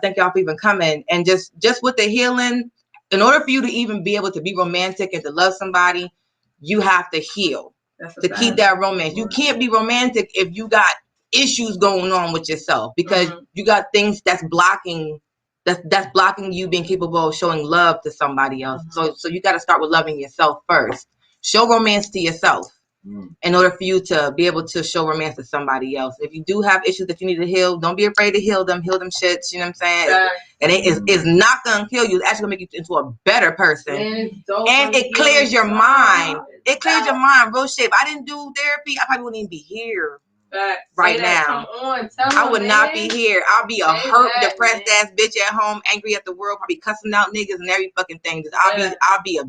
thank y'all for even coming. And just with the healing, in order for you to even be able to be romantic and to love somebody, you have to heal. To keep that romance. You can't be romantic if you got issues going on with yourself, because you got things that's blocking you being capable of showing love to somebody else. So you got to start with loving yourself first. Show romance to yourself in order for you to be able to show romance to somebody else. If you do have issues that you need to heal, don't be afraid to heal them shits. You know what I'm saying? And it's not gonna kill you. It's actually gonna make you into a better person. And it clears your mind. It clears your mind. Real shit. If I didn't do therapy, I probably wouldn't even be here right now. Come on, I would not be here. I'll be a hurt, depressed ass bitch at home, angry at the world, probably cussing out niggas and every fucking thing. I'll be a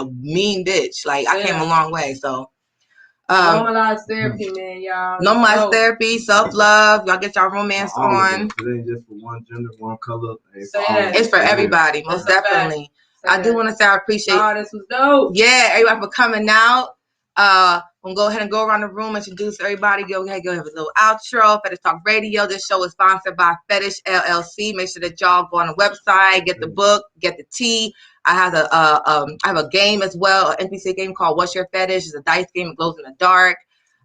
mean bitch. Like, I came a long way. So normalize therapy, man, y'all. Normalize therapy, self-love. Y'all get y'all romance on. It ain't just for one gender, one color. It's for everybody, most definitely. I do want to say I appreciate. Oh, this was dope. Yeah, everybody for coming out. We'll go ahead and go around the room, introduce everybody. Go ahead, go have a little outro. Fetish Talk Radio. This show is sponsored by Fetish LLC. Make sure that y'all go on the website, get the book, get the tea. I have a game as well, an NPC game called What's Your Fetish? It's a dice game. It glows in the dark.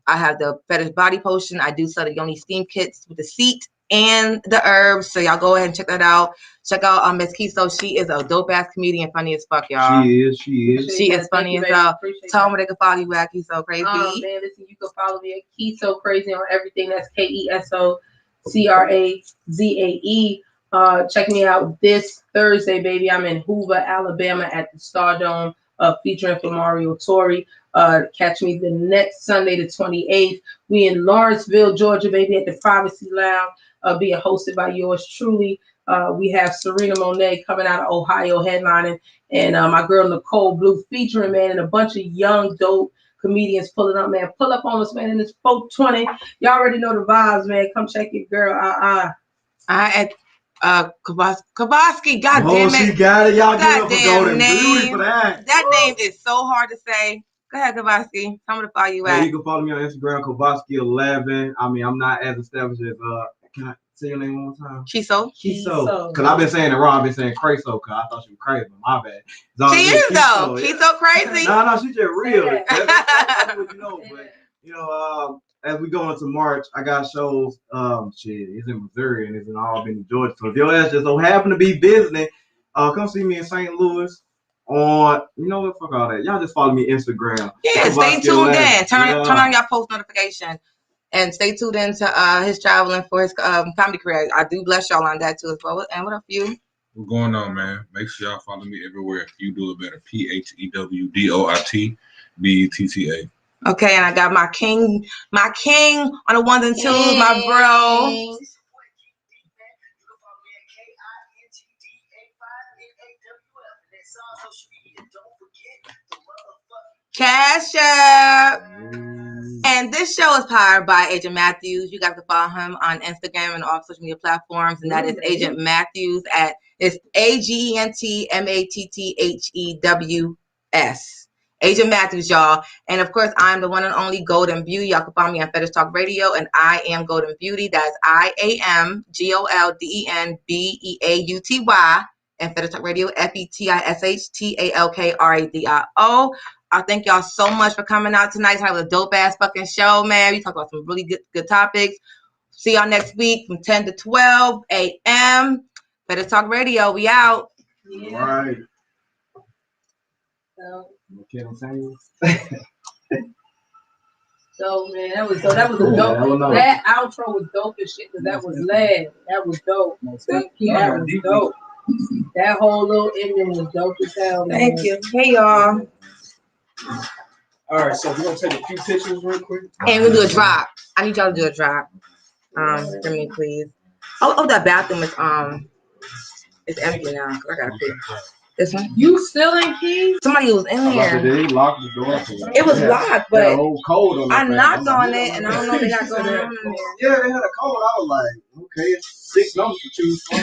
I have the Fetish Body Potion. I do sell the Yoni Steam Kits with the seat and the herbs. So y'all go ahead and check that out. Check out Miss Kiso. She is a dope ass comedian, funny as fuck, y'all. She is. She is funny as hell. Tell them where they can follow you at Kiso Crazy. Oh man, listen, you can follow me at Kiso Crazy on everything. That's KESOCRAZAE. Check me out this Thursday, baby. I'm in Hoover, Alabama at the Stardome, featuring for Mario Tori. Catch me the next Sunday, the 28th. We in Lawrenceville, Georgia, baby, at the Privacy Lounge, being hosted by yours truly. We have Serena Monet coming out of Ohio headlining, and my girl Nicole Blue featuring, man, and a bunch of young, dope comedians pulling up, man. Pull up on us, man, in this 420. Y'all already know the vibes, man. Come check it, girl. Kowalski, goddamn it. She got it. Y'all give up a golden name. Beauty for that. That name is so hard to say. Go ahead, Kowalski. Tell me to follow you at. You can follow me on Instagram, Kowalski11. I mean, I'm not as established as can I say your name one more time? Kiso. Because I've been saying it wrong. I've been saying Craso because I thought she was crazy, but my bad. She is though. Kiso crazy. No, she's just real. That's what you know. But you know, as we go into March, I got shows. It's in Missouri and it's in Albany, Georgia. So if your ass just don't happen to be visiting, come see me in St. Louis. On, you know what, fuck all that. Y'all just follow me Instagram. Yeah, stay tuned in. Turn on your post notification. And stay tuned in to his traveling for his comedy career. I do bless y'all on that too as well. And what up, you? What's going on, man? Make sure y'all follow me everywhere. You do it better. PHEWDOITBETTA. Okay, and I got my king on the ones and twos, my bro. Cash Up. And this show is powered by Agent Matthews. You guys can follow him on Instagram and all social media platforms, and that is Agent Matthews it's AGENTMATTHEWS. Agent Matthews, y'all. And of course, I'm the one and only Golden Beauty. Y'all can follow me on Fetish Talk Radio, and I am Golden Beauty. That's IAMGOLDENBEAUTY. And Fetish Talk Radio, FETISHTALKRADIO. I thank y'all so much for coming out tonight. Have a dope ass fucking show, man. We talk about some really good topics. See y'all next week from 10 to 12 a.m. Fetish Talk Radio. We out. Yeah. All right. So man, that was dope. That outro was dope as shit because that was lad. That was dope. Thank you. That was dope. That whole little ending was dope as hell. Man. Thank you. Hey y'all. All right, so we're gonna take a few pictures real quick. And we'll do a drop. I need y'all to do a drop. For me, please. Oh, that bathroom is it's empty now. I gotta pick this one. You still in keys? Somebody was in there. They locked the door. It was locked, but code on I knocked on it, and I don't know what they got going on in there. Yeah, they had a code. I was like, okay, it's 6 numbers to choose from.